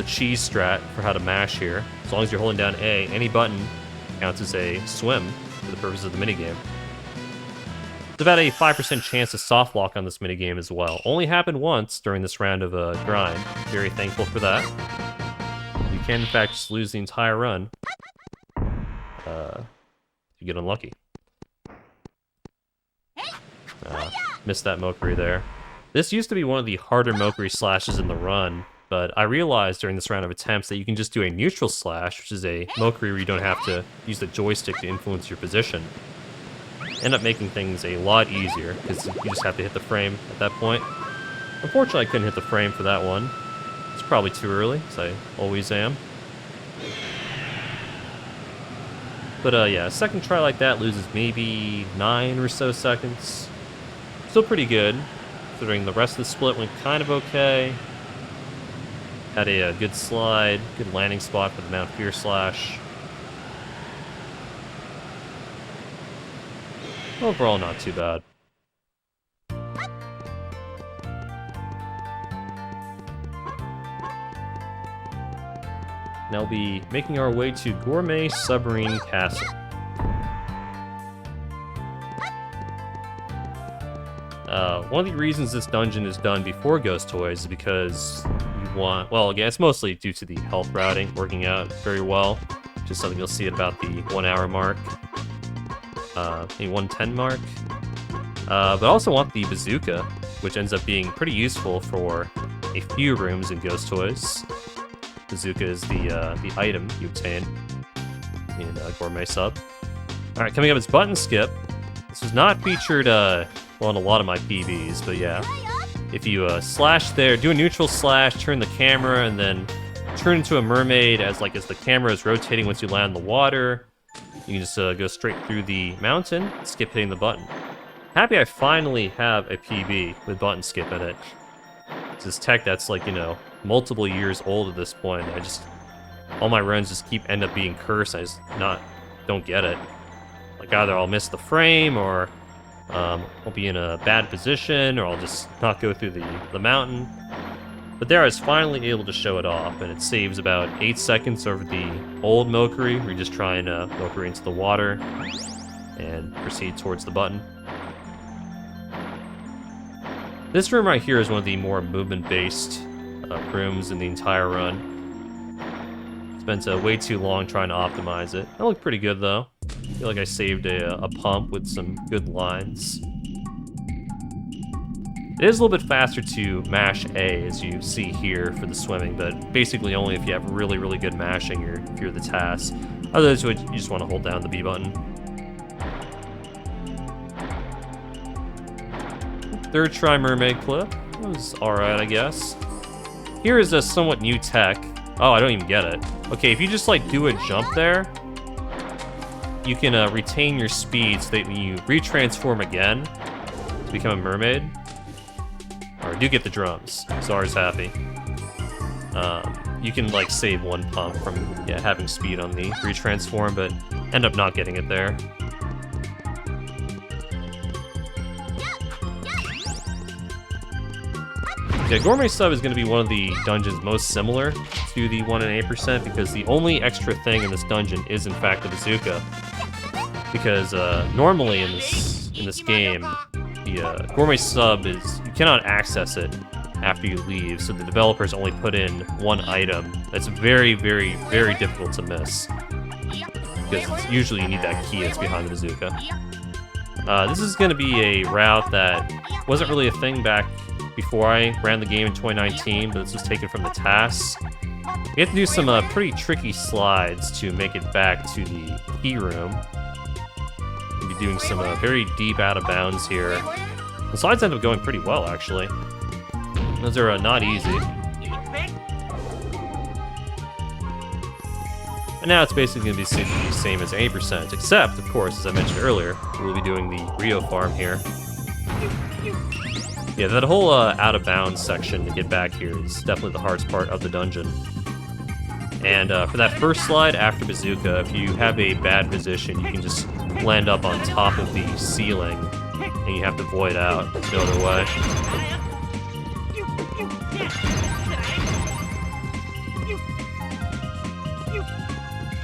cheese strat for how to mash here. As long as you're holding down A, any button counts as a swim for the purpose of the minigame. There's about a 5% chance to soft lock on this minigame as well. Only happened once during this round of grind. Very thankful for that. You can in fact just lose the entire run if you get unlucky. Missed that Mokiri there. This used to be one of the harder Mokiri slashes in the run, but I realized during this round of attempts that you can just do a neutral slash, which is a Mokiri where you don't have to use the joystick to influence your position. End up making things a lot easier, because you just have to hit the frame at that point. Unfortunately, I couldn't hit the frame for that one. It's probably too early, as I always am. But yeah, a second try like that loses maybe 9 or so seconds. Still pretty good, considering the rest of the split went kind of okay. Had a good slide, good landing spot for the Mount Fear slash. Overall, not too bad. Now we'll be making our way to Gourmet Submarine Castle. One of the reasons this dungeon is done before Ghost Toys is because you want, well, again, it's mostly due to the health routing working out very well, which is something you'll see at about the 1 hour mark, maybe 1:10 mark. But also want the Bazooka, which ends up being pretty useful for a few rooms in Ghost Toys. Bazooka is the item you obtain in Gourmet Sub. Alright, coming up is Button Skip. This was not featured well in a lot of my PBs, but yeah. If you slash there, do a neutral slash, turn the camera, and then turn into a mermaid as the camera is rotating once you land in the water, you can just go straight through the mountain, skip hitting the button. Happy I finally have a PB with Button Skip in it. It's this tech that's multiple years old at this point. All my runs just end up being cursed. I just don't get it. Like either I'll miss the frame, or I'll be in a bad position, or I'll just not go through the mountain. But there I was finally able to show it off, and it saves about 8 seconds over the old Mokiri, where you just try and Mokiri into the water and proceed towards the button. This room right here is one of the more movement-based rooms in the entire run. Spent way too long trying to optimize it. That looked pretty good though. I feel like I saved a pump with some good lines. It is a little bit faster to mash A, as you see here for the swimming, but basically only if you have really, really good mashing or if you're the task. Otherwise, you just want to hold down the B button. Third try mermaid clip. It was alright, I guess. Here is a somewhat new tech. Oh, I don't even get it. Okay, if you just like do a jump there, you can retain your speed so that when you retransform again to become a mermaid, or do get the drums, so ours happy. You can like save one pump from having speed on the retransform, but end up not getting it there. Yeah, Gourmet Sub is going to be one of the dungeons most similar to the 1 in 8% because the only extra thing in this dungeon is in fact the bazooka. Because normally in this game, the Gourmet Sub is, you cannot access it after you leave, so the developers only put in one item that's very, very, very difficult to miss. Because usually you need that key that's behind the bazooka. This is going to be a route that wasn't really a thing back before I ran the game in 2019, but this was taken from the tasks. We have to do some pretty tricky slides to make it back to the key room. We'll be doing some very deep out of bounds here. The slides end up going pretty well, actually. Those are not easy. And now it's basically going to be the same as 8%, except, of course, as I mentioned earlier, we'll be doing the Rio farm here. Yeah, that whole out-of-bounds section to get back here is definitely the hardest part of the dungeon. And for that first slide after Bazooka, if you have a bad position, you can just land up on top of the ceiling, and you have to void out. There's no other way.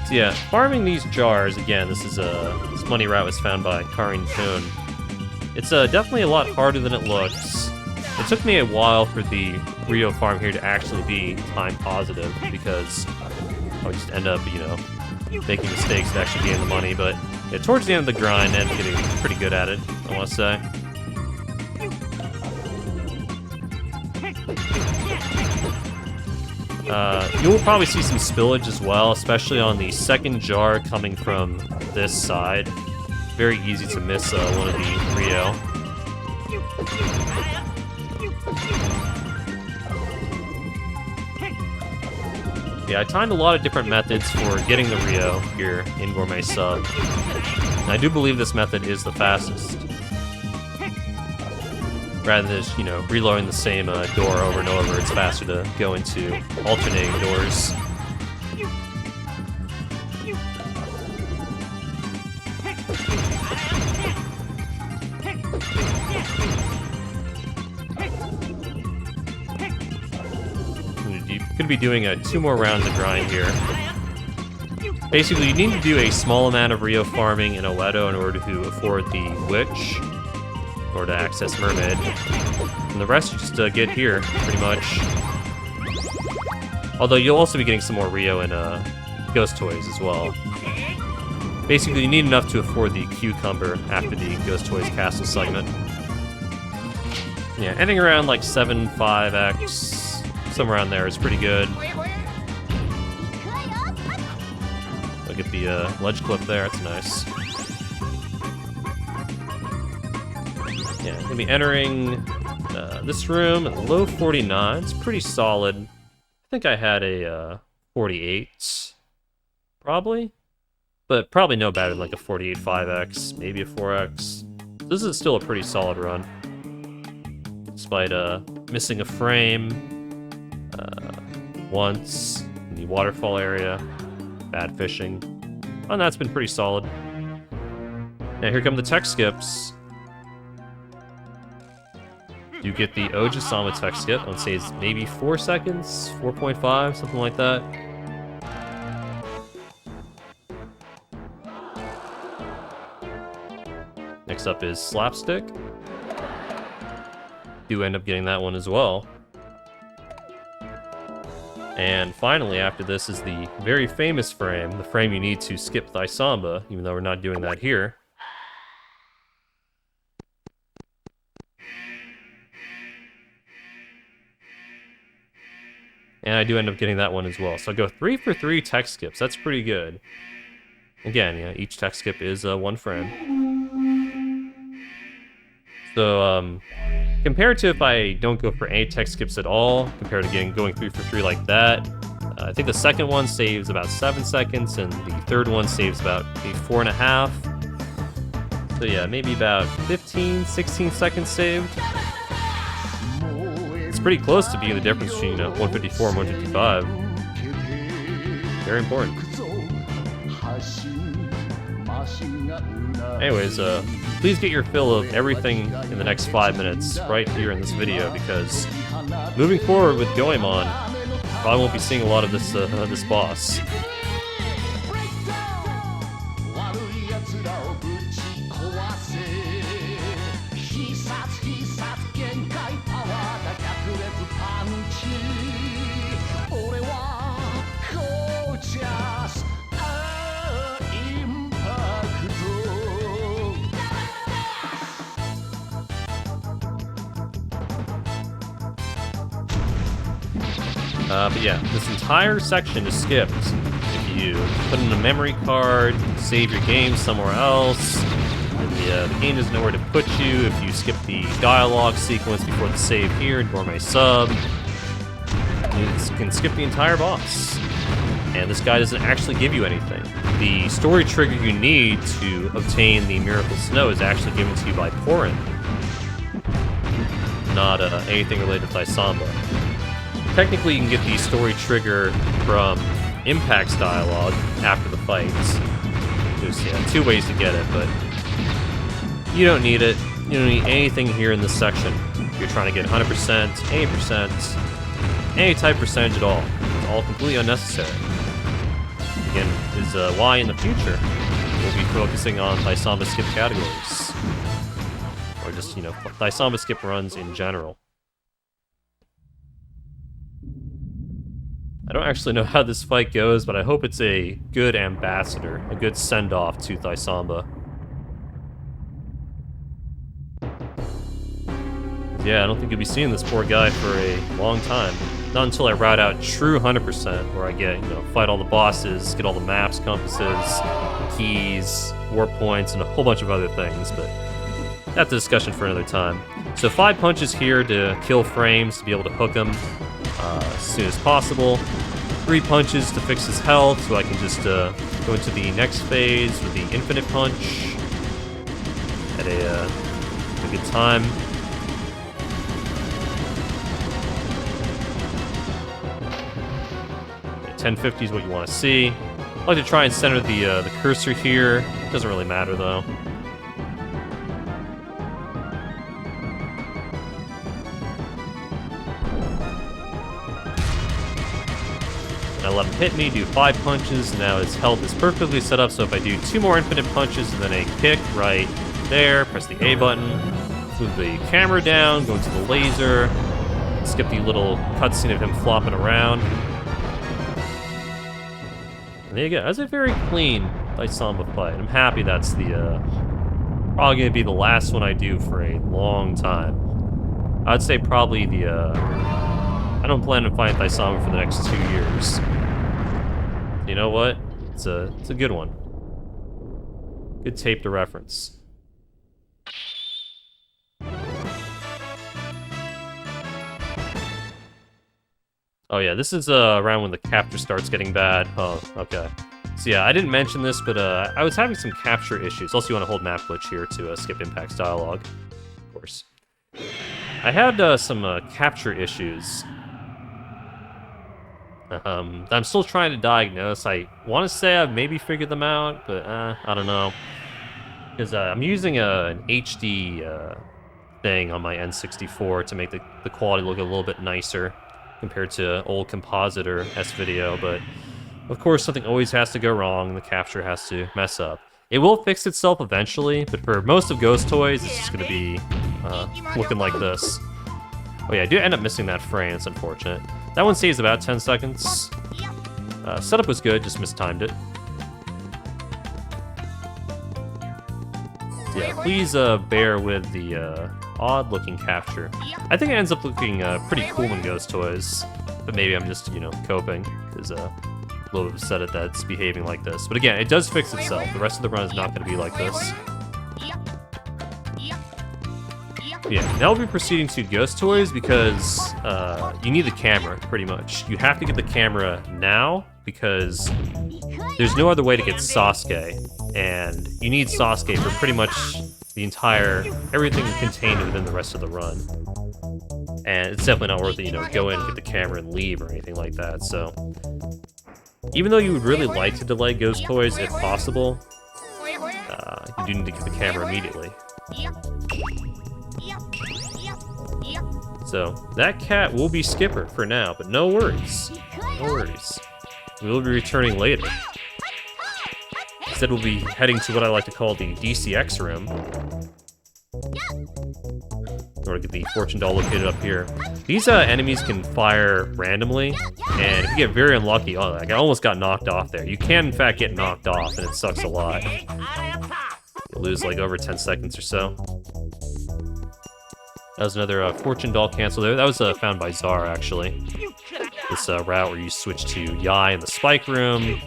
So yeah, farming these jars, again, this money route was found by Karin Toon. It's definitely a lot harder than it looks. It took me a while for the Rio farm here to actually be time positive because I would just end up, you know, making mistakes to actually gain the money. But yeah, towards the end of the grind, I ended up getting pretty good at it, I want to say. You will probably see some spillage as well, especially on the second jar coming from this side. Very easy to miss one of the Rio. Yeah, I timed a lot of different methods for getting the Rio here in Gourmet Sub. And I do believe this method is the fastest. Rather than just, you know, reloading the same door over and over, it's faster to go into alternating doors. Could be doing 2 more rounds of grind here. Basically, you need to do a small amount of Rio farming in Oedo in order to afford the Witch, or to access Mermaid. And the rest you just get here, pretty much. Although you'll also be getting some more Rio and Ghost Toys as well. Basically, you need enough to afford the Cucumber after the Ghost Toys Castle segment. Yeah, ending around like 7.5x. Somewhere around there is pretty good. Look at the ledge clip there, that's nice. Yeah, I'm gonna be entering this room at the low 49. It's pretty solid. I think I had a 48, probably. But probably no better than like a 48 5x, maybe a 4x. This is still a pretty solid run. Despite missing a frame. Once in the waterfall area, bad fishing. And that's been pretty solid. Now here come the tech skips. You get the Ojisama tech skip. I would say it's maybe 4 seconds, 4.5, something like that. Next up is Slapstick. Do end up getting that one as well. And finally, after this is the very famous frame, the frame you need to skip Thaisamba, even though we're not doing that here. And I do end up getting that one as well. So I go 3 for 3 tech skips. That's pretty good. Again, yeah, each tech skip is one frame. So, compared to if I don't go for any tech skips at all, compared to going 3 for 3 like that, I think the second one saves about 7 seconds, and the third one saves about maybe 4.5. So yeah, maybe about 15, 16 seconds saved. It's pretty close to being the difference between 154 and 155. Very important. Anyways, please get your fill of everything in the next 5 minutes right here in this video, because moving forward with Goemon, probably won't be seeing a lot of this this boss. But yeah, this entire section is skipped. If you put in a memory card, save your game somewhere else, and the game doesn't know where to put you. If you skip the dialogue sequence before the save here in Gourmet Sub, you can skip the entire boss. And this guy doesn't actually give you anything. The story trigger you need to obtain the Miracle Snow is actually given to you by Porin, not anything related to Thaisamba. Technically, you can get the story trigger from Impact's dialogue after the fights. There's 2 ways to get it, but you don't need it. You don't need anything here in this section. If you're trying to get 100%, 80%, any type percentage at all. It's all completely unnecessary. Again, is why in the future we'll be focusing on Thaisamba Skip categories. Or just, Thaisamba Skip runs in general. I don't actually know how this fight goes, but I hope it's a good ambassador, a good send-off to Thaisamba. Yeah, I don't think you'll be seeing this poor guy for a long time. Not until I route out true 100%, where I get, fight all the bosses, get all the maps, compasses, keys, warp points, and a whole bunch of other things, but that's a discussion for another time. So 5 punches here to kill frames, to be able to hook him as soon as possible. 3 punches to fix his health, so I can just go into the next phase with the infinite punch at a good time. Okay, 1050 is what you want to see. I like to try and center the cursor here. Doesn't really matter though. I let him hit me, do 5 punches, now his health is perfectly set up, so if I do 2 more infinite punches and then a kick right there, press the A button, move the camera down, go into the laser, skip the little cutscene of him flopping around. And there you go, that's a very clean Thaisamba fight. I'm happy that's the, probably gonna be the last one I do for a long time. I'd say probably the, I don't plan to fight Thaisamba for the next 2 years. You know what? It's a good one. Good tape to reference. Oh yeah, this is around when the capture starts getting bad. Oh, okay. So yeah, I didn't mention this, but I was having some capture issues. Also, you want to hold map glitch here to skip Impact's dialogue, of course. I had some capture issues. I'm still trying to diagnose. I want to say I've maybe figured them out, but I don't know. Because I'm using an HD thing on my N64 to make the quality look a little bit nicer compared to old composite or S-Video, but of course something always has to go wrong, the capture has to mess up. It will fix itself eventually, but for most of Ghost Toys, it's just going to be looking like this. Oh yeah, I do end up missing that frame, it's unfortunate. That one saves about 10 seconds. Setup was good, just mistimed it. So yeah, please bear with the odd-looking capture. I think it ends up looking pretty cool when Ghost Toys, but maybe I'm just, you know, coping, because a little bit upset at that it's behaving like this. But again, it does fix itself. The rest of the run is not going to be like this. Yeah, now we'll be proceeding to Ghost Toys because you need the camera, pretty much. You have to get the camera now because there's no other way to get Sasuke, and you need Sasuke for pretty much the entire, everything contained within the rest of the run. And it's definitely not worth it, you know, go in, get the camera, and leave or anything like that, so... Even though you would really like to delay Ghost Toys if possible, you do need to get the camera immediately. So, that cat will be Skipper for now, but no worries. No worries. We will be returning later. Instead, we'll be heading to what I like to call the DCX room. In order to get the fortune doll located up here. These enemies can fire randomly, and if you get very unlucky, oh, like I almost got knocked off there. You can, in fact, get knocked off, and it sucks a lot. You lose like over 10 seconds or so. That was another fortune doll cancel there. That was found by Zara, actually. This route where you switch to Yai in the spike room,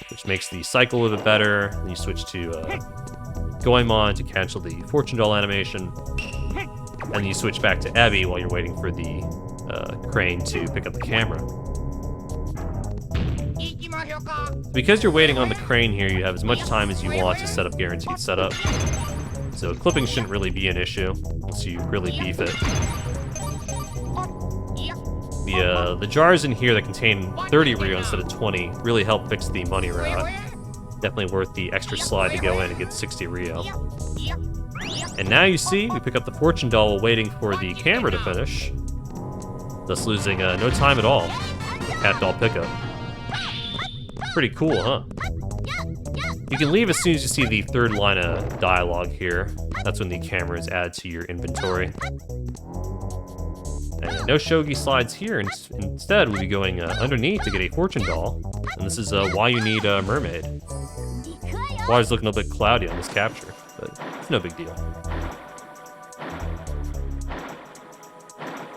which makes the cycle a little bit better. Then you switch to Goemon to cancel the fortune doll animation. And then you switch back to Ebi while you're waiting for the crane to pick up the camera. Because you're waiting on the crane here, you have as much time as you want to set up guaranteed setup. So clipping shouldn't really be an issue, unless you really beef it. The jars in here that contain 30 Rio instead of 20 really help fix the money route. Definitely worth the extra slide to go in and get 60 Rio. And now you see, we pick up the fortune doll while waiting for the camera to finish, thus losing no time at all. Cat doll pickup. Pretty cool, huh? You can leave as soon as you see the third line of dialogue here. That's when the camera is added to your inventory. And no shogi slides here. Instead, we'll be going underneath to get a fortune doll. And this is why you need a mermaid. Water's looking a little bit cloudy on this capture, but it's no big deal.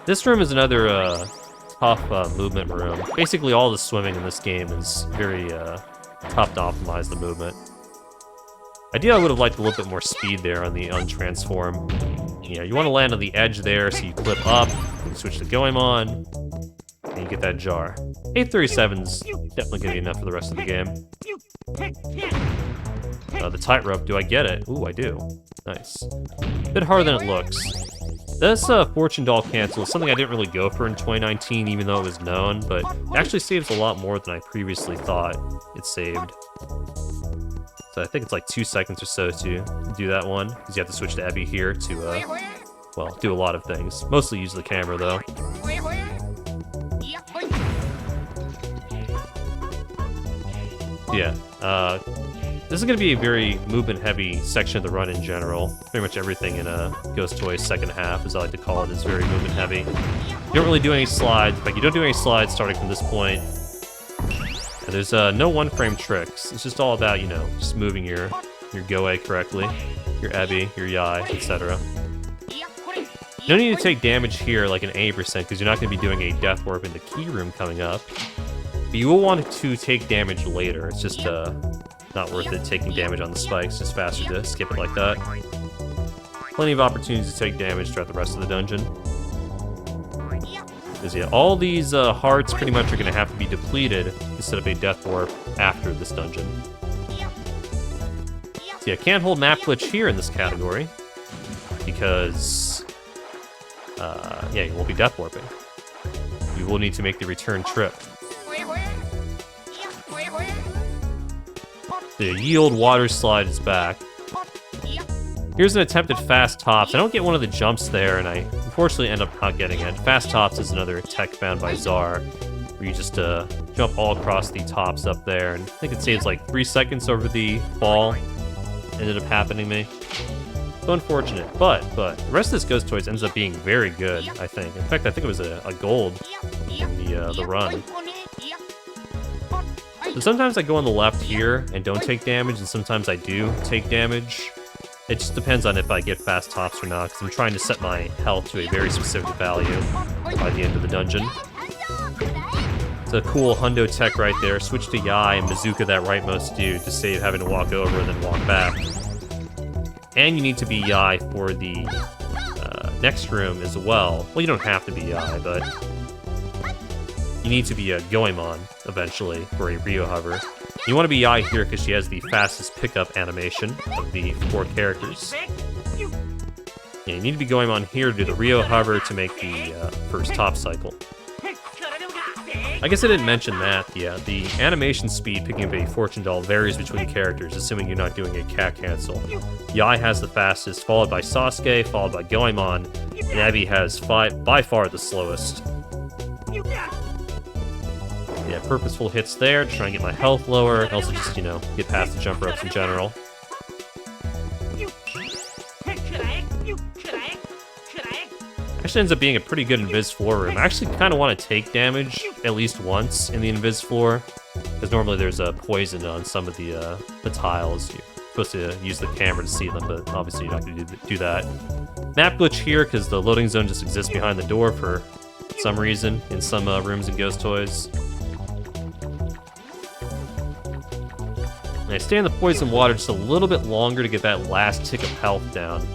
This room is another tough movement room. Basically, all the swimming in this game is very tough to optimize the movement. Ideally, I would have liked a little bit more speed there on the untransform. Yeah, you want to land on the edge there, so you clip up, you switch to Goemon, and you get that jar. 837's definitely going to be enough for the rest of the game. The tightrope, do I get it? Ooh, I do. Nice. A bit harder than it looks. This fortune doll cancel is something I didn't really go for in 2019, even though it was known, but it actually saves a lot more than I previously thought it saved. So I think it's like 2 seconds or so to do that one, because you have to switch to Ebi here to, well, do a lot of things. Mostly use the camera, though. Yeah, this is going to be a very movement-heavy section of the run in general. Pretty much everything in Ghost Toys' second half, as I like to call it, is very movement-heavy. You don't really do any slides. In fact, you don't do any slides starting from this point. And there's no one-frame tricks. It's just all about, you know, just moving your Goe correctly, your Ebi, your Yai, etc. You don't need to take damage here like an 80%, because you're not going to be doing a Death Warp in the key room coming up. But you will want to take damage later. It's just not worth it taking damage on the spikes. It's just faster to skip it like that. Plenty of opportunities to take damage throughout the rest of the dungeon. Because yeah, all these hearts pretty much are going to have to be depleted to set up a Death Warp after this dungeon. So yeah, can't hold map glitch here in this category, because yeah, you won't be Death Warping. You will need to make the return trip. The yield water slide is back. Here's an attempt at fast tops. I don't get one of the jumps there, and I unfortunately end up not getting it. Fast tops is another tech found by Czar, where you just jump all across the tops up there, and I think it saves like 3 seconds over the fall. Ended up happening to me. So unfortunate, but the rest of this Ghost Toys ends up being very good, I think. In fact, I think it was a gold in the run. So sometimes I go on the left here and don't take damage, and sometimes I do take damage. It just depends on if I get fast tops or not, because I'm trying to set my health to a very specific value by the end of the dungeon. It's a cool hundo tech right there. Switch to Yai and Bazooka that rightmost dude to save having to walk over and then walk back. And you need to be Yai for the next room as well. Well, you don't have to be Yai, but you need to be a Goemon eventually for a Rio hover. You want to be Yai here because she has the fastest pickup animation of the 4 characters. Yeah, you need to be Goemon here to do the Rio hover to make the first top cycle. I guess I didn't mention that, yeah. The animation speed picking up a fortune doll varies between characters, assuming you're not doing a cat cancel. Yai has the fastest, followed by Sasuke, followed by Goemon, and Abby has by far the slowest. Yeah, purposeful hits there to try and get my health lower, and also just, you know, get past the jump ropes in general. Actually ends up being a pretty good invis floor room. I actually kind of want to take damage at least once in the invis floor, because normally there's a poison on some of the tiles. You're supposed to use the camera to see them, but obviously you're not going to do that. Map glitch here, because the loading zone just exists behind the door for some reason in some rooms in Ghost Toys. And I stay in the poison water just a little bit longer to get that last tick of health down.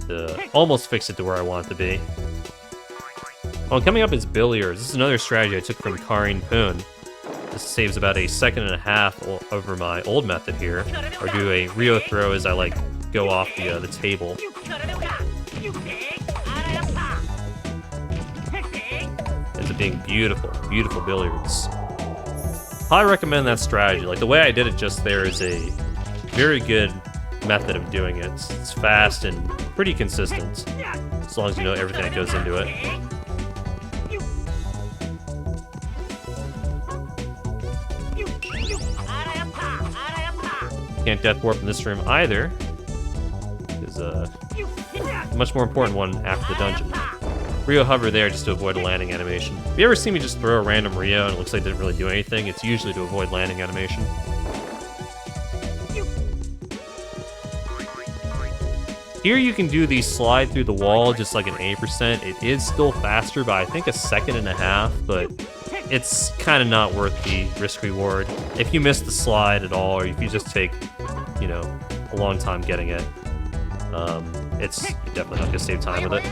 To almost fix it to where I want it to be. Oh, and coming up is billiards. This is another strategy I took from Karin Poon. This saves about a second and a half over my old method here. Or do a Rio throw as I, like, go off the table. Ends up being beautiful, beautiful billiards. I recommend that strategy. Like, the way I did it just there is a very good method of doing it. It's fast and pretty consistent, as long as you know everything that goes into it. Can't death warp in this room either. There's a much more important one after the dungeon. Rio hover there just to avoid a landing animation. If you ever see me just throw a random Rio and it looks like it didn't really do anything, it's usually to avoid landing animation. Here you can do the slide through the wall just like an 8%. It is still faster by I think a second and a half, but it's kind of not worth the risk reward. If you miss the slide at all, or if you just take, you know, a long time getting it, it's definitely not gonna save time with it.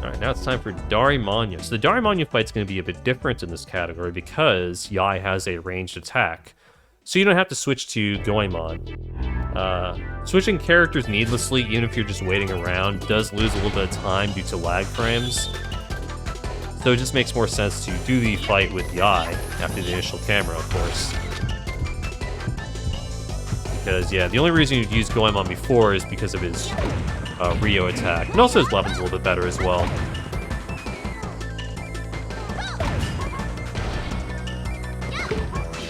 Alright, now it's time for Darimanya. So the Darimanya fight's gonna be a bit different in this category because Yai has a ranged attack. So you don't have to switch to Goemon. Switching characters needlessly, even if you're just waiting around, does lose a little bit of time due to lag frames. So it just makes more sense to do the fight with Yai after the initial camera, of course. Because, yeah, the only reason you'd use Goemon before is because of his Rio attack. And also his weapon's a little bit better as well.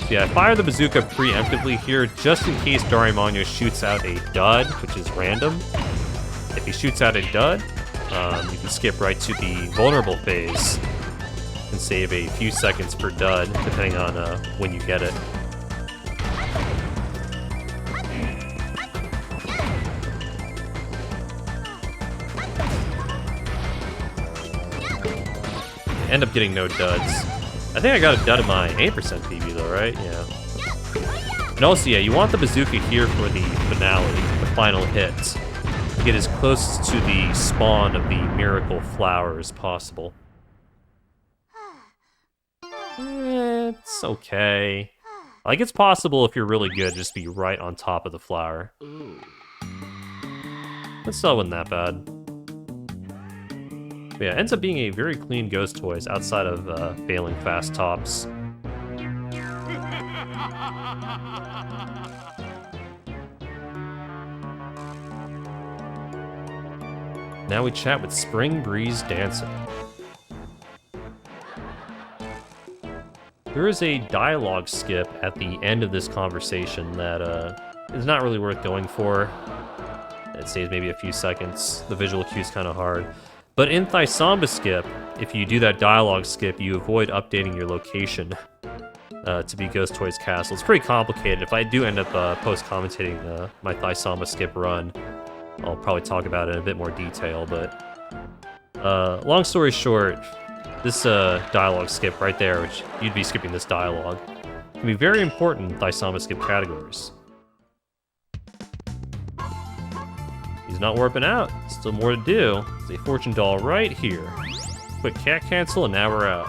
Yeah, I fire the bazooka preemptively here, just in case Darimanya shoots out a dud, which is random. If he shoots out a dud, you can skip right to the vulnerable phase and save a few seconds per dud, depending on when you get it. End up getting no duds. I think I got a dud in my 8% PB though, right? Yeah. And also, yeah, you want the bazooka here for the finale, the final hit. Get as close to the spawn of the miracle flower as possible. It's okay. Like, it's possible if you're really good, just be right on top of the flower. That still wasn't that bad. But yeah, it ends up being a very clean Ghost Toys outside of failing fast tops. Now we chat with Spring Breeze Dancing. There is a dialogue skip at the end of this conversation that is not really worth going for. it saves maybe a few seconds. The visual cue is kind of hard. But in Thaisamba Skip, if you do that dialogue skip, you avoid updating your location to be Ghost Toy's castle. It's pretty complicated. If I do end up post-commentating my Thaisamba Skip run, I'll probably talk about it in a bit more detail, but long story short, this dialogue skip right there, which you'd be skipping this dialogue, can be very important in Thaisamba Skip categories. He's not warping out. Still more to do. There's a fortune doll right here. Quick cat cancel, and now we're out.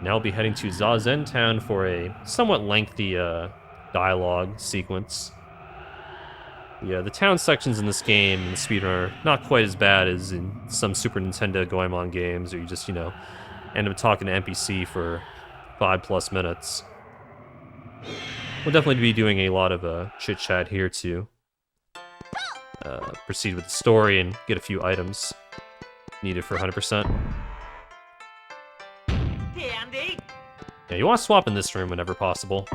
Now we'll be heading to Zazen Town for a somewhat lengthy dialogue sequence. Yeah, the town sections in this game in the speedrun are not quite as bad as in some Super Nintendo Goemon games, or you just, you know, end up talking to NPC for 5+ minutes. We'll definitely be doing a lot of chit-chat here to proceed with the story and get a few items needed for 100%. Yeah, you want to swap in this room whenever possible.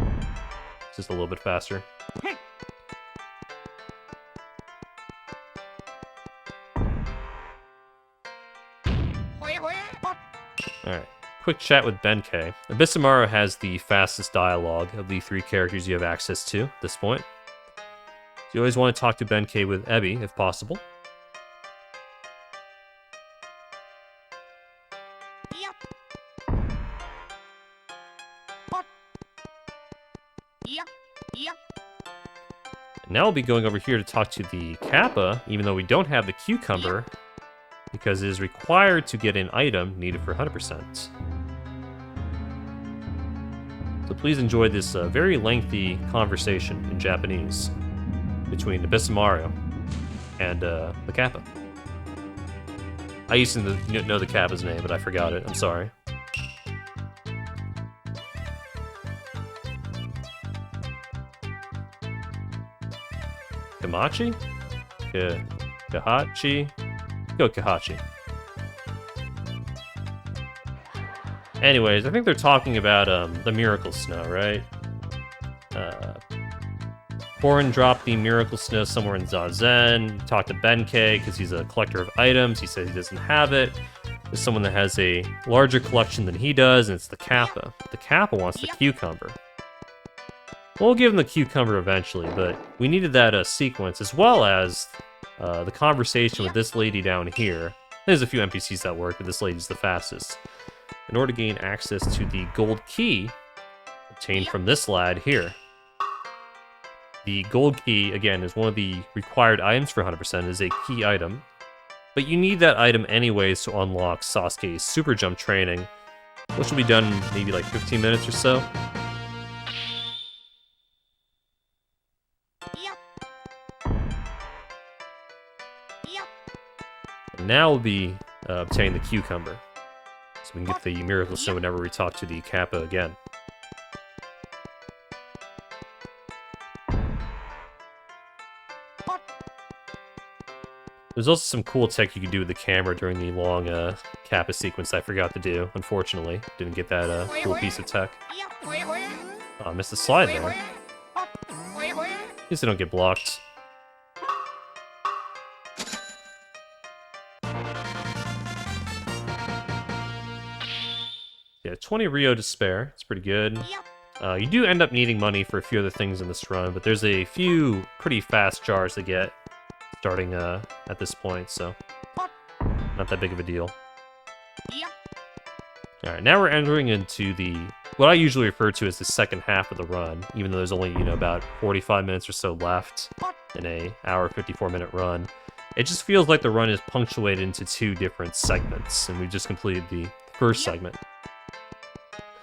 It's just a little bit faster. Alright, quick chat with Benkei. Ebisumaru has the fastest dialogue of the 3 characters you have access to at this point. So you always want to talk to Benkei with Ebi, if possible. And now we'll be going over here to talk to the Kappa, even though we don't have the cucumber, because it is required to get an item needed for 100%. So please enjoy this very lengthy conversation in Japanese between Ebisumaru and the Kappa. I used to know the Kappa's name, but I forgot it. I'm sorry. Kamachi? Kahachi? Go Kahachi. Anyways, I think they're talking about the Miracle Snow, right? Korin dropped the Miracle Snow somewhere in Zazen. Talked to Benkei because he's a collector of items. He says he doesn't have it. There's someone that has a larger collection than he does, and it's the Kappa. The Kappa wants the cucumber. We'll give him the cucumber eventually, but we needed that sequence, as well as the conversation with this lady down here. There's a few NPCs that work, but this lady's the fastest. In order to gain access to the gold key obtained from this lad here. The gold key, again, is one of the required items for 100%. It is a key item. But you need that item anyways to unlock Sasuke's super jump training, which will be done in maybe like 15 minutes or so. And now we'll be obtaining the cucumber, so we can get the Miracle Snow whenever we talk to the Kappa again. There's also some cool tech you can do with the camera during the long Kappa sequence I forgot to do, unfortunately. Didn't get that cool piece of tech. Oh, I missed the slide there. At least they don't get blocked. Yeah, 20 Rio to spare. It's pretty good. You do end up needing money for a few other things in this run, but there's a few pretty fast jars to get starting at this point, so not that big of a deal. Alright, now we're entering into what I usually refer to as the second half of the run, even though there's only, you know, about 45 minutes or so left in a hour 54-minute run. It just feels like the run is punctuated into 2 different segments, and we've just completed the first segment.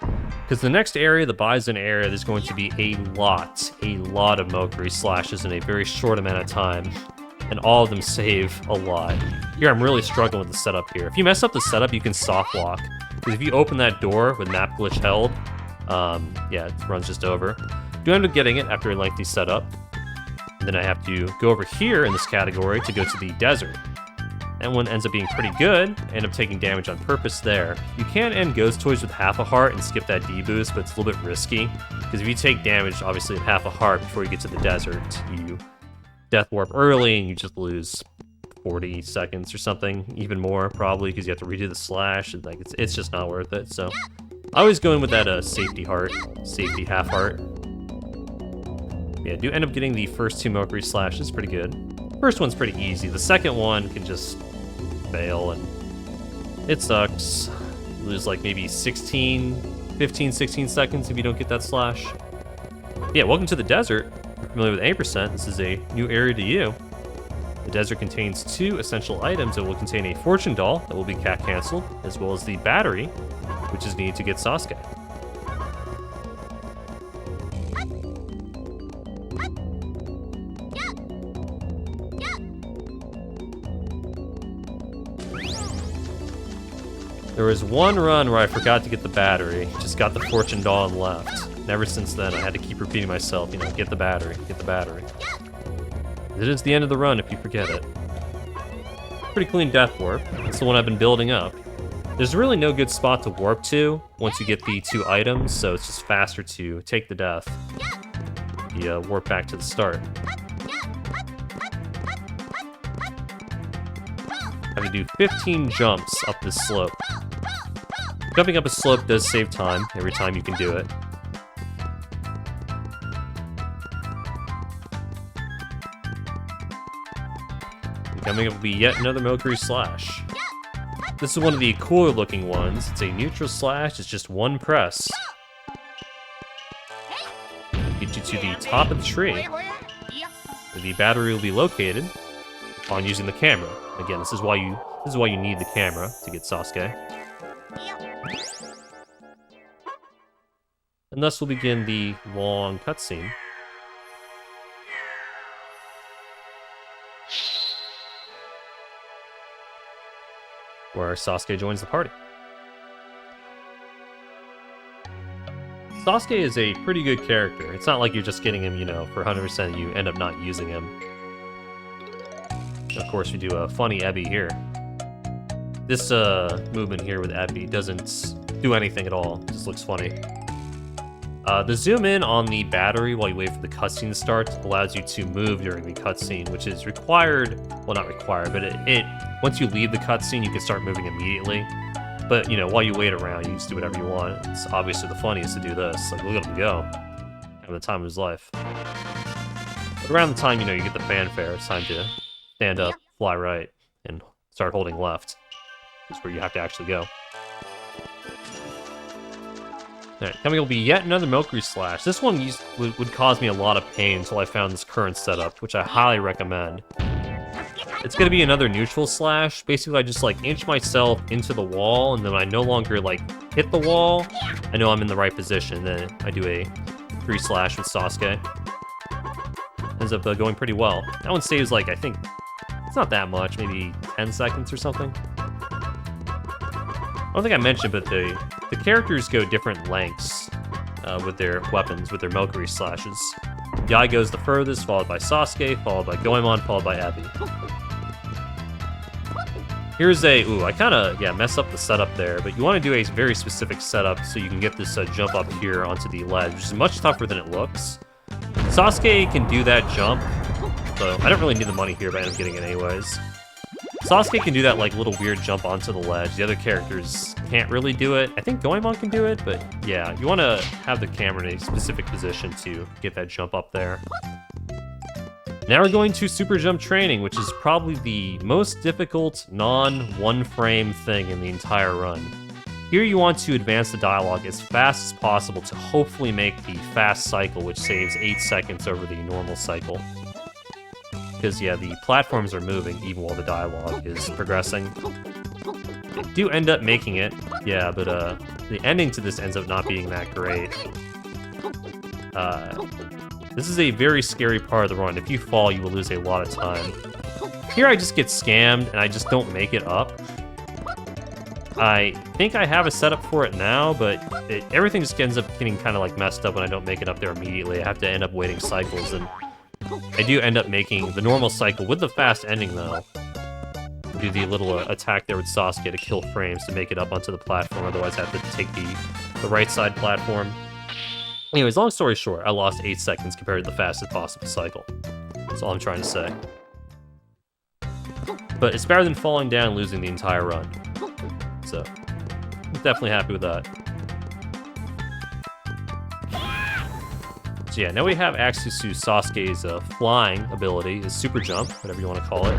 Because the next area, the Bison area, there's going to be a lot of Mokuri slashes in a very short amount of time, and all of them save a lot. Here, I'm really struggling with the setup here. If you mess up the setup, you can soft lock. Because if you open that door with map glitch held, yeah, it runs just over. Do end up getting it after a lengthy setup. And then I have to go over here in this category to go to the desert. That one ends up being pretty good. End up taking damage on purpose there. You can end Ghost Toys with half a heart and skip that D boost, but it's a little bit risky. Because if you take damage, obviously, at half a heart before you get to the desert, you death warp early and you just lose 40 seconds or something. Even more, probably, because you have to redo the slash. And like, it's just not worth it. So I always go in with that safety heart, safety half heart. Yeah, do end up getting the first 2 Mercury slashes. Pretty good. First one's pretty easy. The second one can just fail, and it sucks. You lose like maybe 15, 16 seconds if you don't get that slash. Yeah, welcome to the desert. If you're familiar with 8%, this is a new area to you. The desert contains 2 essential items. It will contain a fortune doll that will be cat canceled, as well as the battery, which is needed to get Sasuke. There was one run where I forgot to get the battery, just got the fortune doll and left. And ever since then, I had to keep repeating myself, you know, get the battery, get the battery. It is the end of the run if you forget it. Pretty clean death warp. It's the one I've been building up. There's really no good spot to warp to once you get the 2 items, so it's just faster to take the death. You warp back to the start. I have to do 15 jumps up this slope. Jumping up a slope does save time every time you can do it. Coming up will be yet another Mercury slash. This is one of the cooler looking ones. It's a neutral slash, it's just 1 press. Get you to the top of the tree, where the battery will be located upon using the camera. Again, this is why you need the camera to get Sasuke. And thus will begin the long cutscene. Where Sasuke joins the party. Sasuke is a pretty good character. It's not like you're just getting him, you know, for 100% you end up not using him. Of course, we do a funny Ebi here. This movement here with Ebi doesn't do anything at all. It just looks funny. The zoom in on the battery while you wait for the cutscene to start allows you to move during the cutscene, which is required. Well, not required, but it once you leave the cutscene, you can start moving immediately. But, you know, while you wait around, you just do whatever you want. It's obviously the funniest to do this. Like, look at him go. Having the time of his life. But around the time, you know, you get the fanfare, it's time to stand up, fly right, and start holding left. That's where you have to actually go. Alright, coming will be yet another Mercury slash. This one would cause me a lot of pain until I found this current setup, which I highly recommend. It's gonna be another neutral slash. Basically, I just, like, inch myself into the wall, and then I no longer, like, hit the wall. I know I'm in the right position, then I do a 3 slash with Sasuke. Ends up going pretty well. That one saves, like, I think, it's not that much, maybe 10 seconds or something. I don't think I mentioned, but the characters go different lengths with their weapons, with their Mercury slashes. Yai goes the furthest, followed by Sasuke, followed by Goemon, followed by Ebi. Here's a... Ooh, I kind of, messed up the setup there, but you want to do a very specific setup so you can get this jump up here onto the ledge, which is much tougher than it looks. Sasuke can do that jump, so I don't really need the money here, but I end up getting it anyways. Sasuke can do that, like, little weird jump onto the ledge. The other characters can't really do it. I think Goemon can do it, but yeah, you want to have the camera in a specific position to get that jump up there. Now we're going to super jump training, which is probably the most difficult non-one-frame thing in the entire run. Here you want to advance the dialogue as fast as possible to hopefully make the fast cycle, which saves 8 seconds over the normal cycle. Because, yeah, the platforms are moving even while the dialogue is progressing. They do end up making it, yeah, but the ending to this ends up not being that great. This is a very scary part of the run. If you fall, you will lose a lot of time. Here I just get scammed, and I just don't make it up. I think I have a setup for it now, but everything just ends up getting kind of like messed up when I don't make it up there immediately. I have to end up waiting cycles, and I do end up making the normal cycle with the fast ending, though. do the little attack there with Sasuke to kill frames to make it up onto the platform, otherwise I have to take the right side platform. Anyways, long story short, I lost 8 seconds compared to the fastest possible cycle. That's all I'm trying to say. But it's better than falling down and losing the entire run. So, I'm definitely happy with that. So yeah, now we have access to Sasuke's flying ability, his super jump, whatever you want to call it.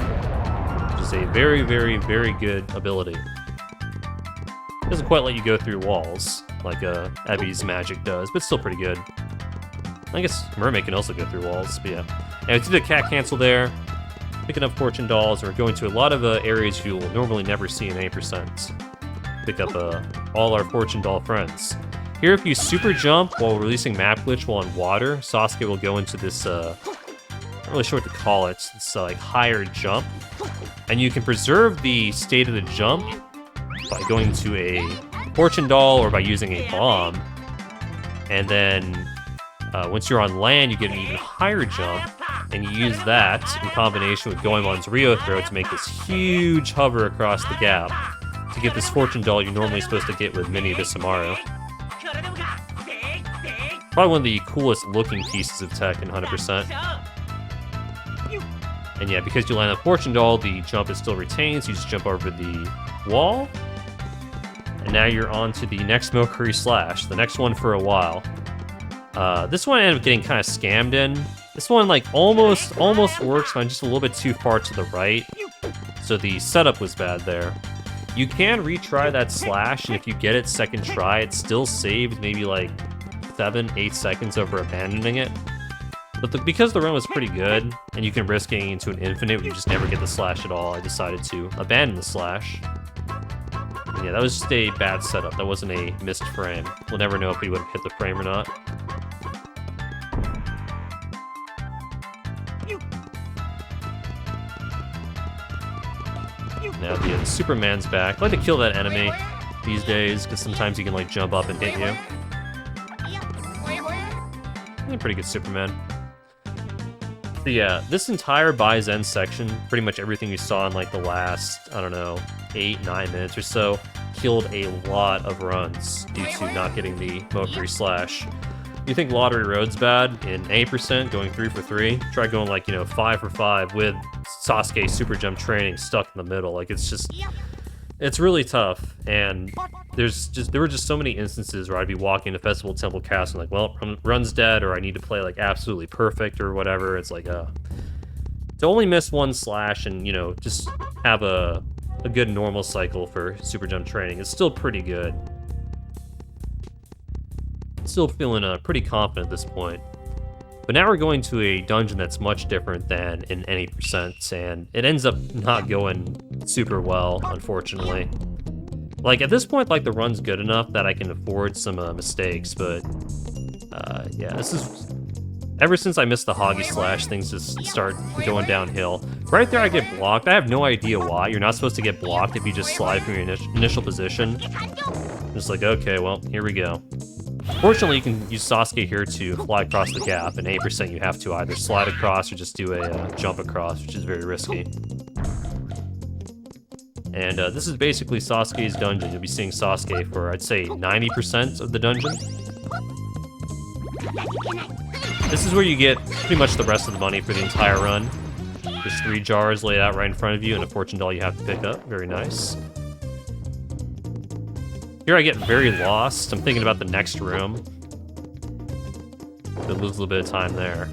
Which is a very, very, very good ability. It doesn't quite let you go through walls, like Ebi's magic does, but still pretty good. I guess Mermaid can also go through walls, but yeah. And it's the cat cancel there, picking up fortune dolls, and we're going to a lot of areas you'll normally never see in 8%. Pick up all our fortune doll friends. Here, if you super jump while releasing map glitch while in water, Sasuke will go into this, not really sure what to call it, it's like higher jump. And you can preserve the state of the jump by going to a fortune doll or by using a bomb. And then once you're on land, you get an even higher jump, and you use that in combination with Goemon's Rio throw to make this huge hover across the gap to get this fortune doll you're normally supposed to get with Mini Ebisumaru. Probably one of the coolest looking pieces of tech in 100%. And yeah, because you land a fortune doll, the jump is still retained, so you just jump over the wall. And now you're on to the next Milkery Slash, the next one for a while. This one ended up getting kind of scammed in. This one like almost works, but I'm just a little bit too far to the right. So the setup was bad there. You can retry that slash, and if you get it second try, it still saves maybe like 7-8 seconds over abandoning it. But because the run was pretty good, and you can risk getting into an infinite where you just never get the slash at all, I decided to abandon the slash. And yeah, that was just a bad setup. That wasn't a missed frame. We'll never know if we would have hit the frame or not. Now the Superman's back. I like to kill that enemy these days, because sometimes he can like jump up and hit you. Pretty good Superman. So yeah, this entire Baizen section, pretty much everything you saw in like the last, I don't know, 8-9 minutes or so, killed a lot of runs due to not getting the Milkery Slash. You think Lottery Road's bad in 8%, going 3 for 3? Try going like, 5 for 5 with Sasuke super jump training stuck in the middle. Like it's really tough, and there were just so many instances where I'd be walking to Festival Temple Castle and like, well, run's dead, or I need to play like absolutely perfect or whatever. It's like to only miss one slash and just have a good normal cycle for super jump training. It's still pretty good. Still feeling pretty confident at this point. But now we're going to a dungeon that's much different than in any percent, and it ends up not going super well, unfortunately. Like, at this point, like, the run's good enough that I can afford some mistakes, but, yeah, this is... Ever since I missed the Hoggy Slash, things just start going downhill. Right there, I get blocked. I have no idea why. You're not supposed to get blocked if you just slide from your initial position. Just like, okay, well, here we go. Fortunately, you can use Sasuke here to fly across the gap. In 8%, you have to either slide across or just do a jump across, which is very risky. And this is basically Sasuke's dungeon. You'll be seeing Sasuke for, I'd say, 90% of the dungeon. This is where you get pretty much the rest of the money for the entire run. There's 3 jars laid out right in front of you and a fortune doll you have to pick up. Very nice. Here I get very lost. I'm thinking about the next room. Could lose a little bit of time there.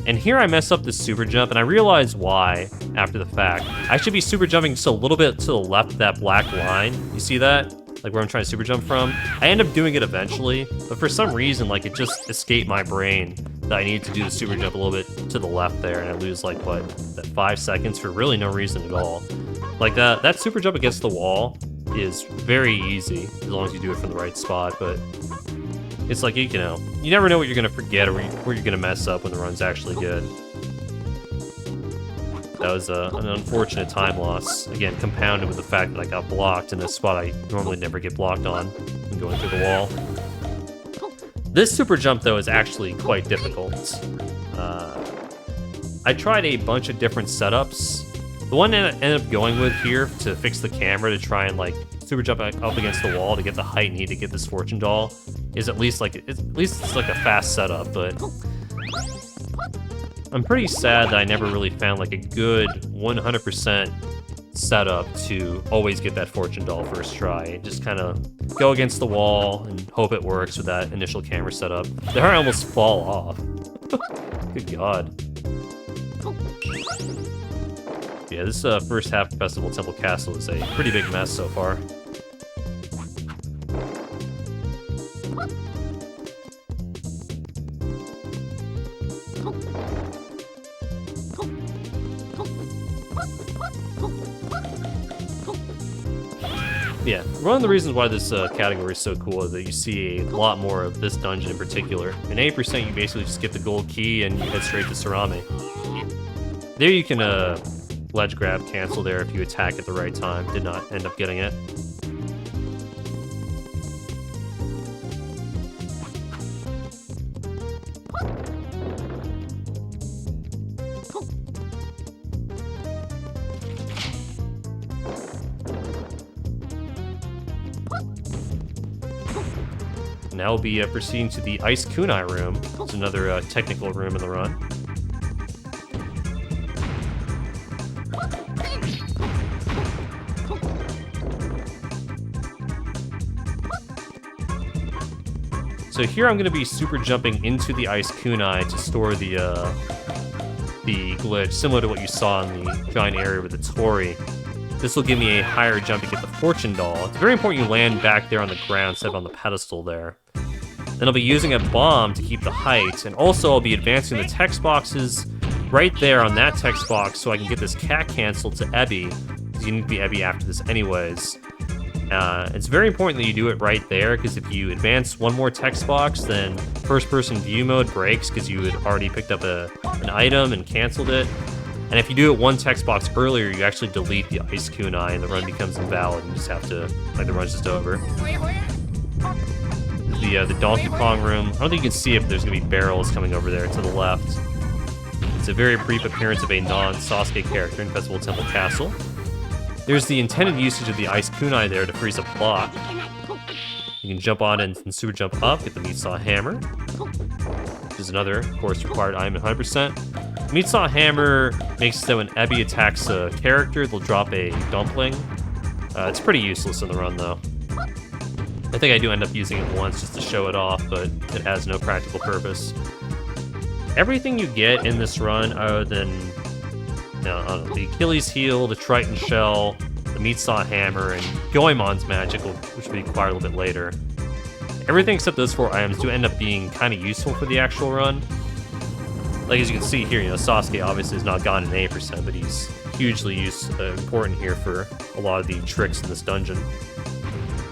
And here I mess up the super jump, and I realize why after the fact. I should be super jumping just a little bit to the left of that black line. You see that? Like where I'm trying to super jump from? I end up doing it eventually, but for some reason, like, it just escaped my brain that I need to do the super jump a little bit to the left there, and I lose, like, what, that 5 seconds for really no reason at all. Like, that super jump against the wall is very easy, as long as you do it from the right spot, but it's like, you never know what you're going to forget or where you're going to mess up when the run's actually good. That was an unfortunate time loss, again, compounded with the fact that I got blocked in a spot I normally never get blocked on, and going through the wall. This super jump, though, is actually quite difficult. I tried a bunch of different setups, The one that I ended up going with here to fix the camera to try and like super jump up against the wall to get the height needed to get this fortune doll is at least it's like a fast setup, but I'm pretty sad that I never really found like a good 100% setup to always get that fortune doll first try. Just kind of go against the wall and hope it works with that initial camera setup. There I almost fall off. Good God. Yeah, this first half of Festival Temple Castle is a pretty big mess so far. Yeah, one of the reasons why this category is so cool is that you see a lot more of this dungeon in particular. In 80%, you basically just get the gold key and you head straight to Sarami. There you can ledge grab cancel there if you attack at the right time. Did not end up getting it. Now we'll be proceeding to the Ice Kunai room. It's another technical room in the run. So here I'm going to be super jumping into the Ice Kunai to store the glitch, similar to what you saw in the giant area with the Tori. This will give me a higher jump to get the fortune doll. It's very important you land back there on the ground instead of on the pedestal there. Then I'll be using a bomb to keep the height, and also I'll be advancing the text boxes right there on that text box so I can get this cat canceled to Ebi, because you need to be Ebi after this anyways. It's very important that you do it right there, because if you advance one more text box, then first-person view mode breaks because you had already picked up an item and canceled it. And if you do it one text box earlier, you actually delete the Ice Kunai and the run becomes invalid and you just have to, like, the run's just over. The Donkey Kong room, I don't think you can see if there's going to be barrels coming over there to the left. It's a very brief appearance of a non-Sasuke character in Festival Temple Castle. There's the intended usage of the Ice Kunai there to freeze a block. You can jump on and super jump up, get the Meat Saw Hammer, which is another, of course, required item at 100%. Meat Saw Hammer makes it so when Ebi attacks a character, they'll drop a dumpling. It's pretty useless in the run, though. I think I do end up using it once just to show it off, but it has no practical purpose. Everything you get in this run, other than I don't know, the Achilles Heel, the Triton Shell, the Meat Saw Hammer, and Goemon's magic, which will be acquired a little bit later. Everything except those 4 items do end up being kind of useful for the actual run. Like, as you can see here, Sasuke obviously has not gotten an 8%, but he's hugely important here for a lot of the tricks in this dungeon.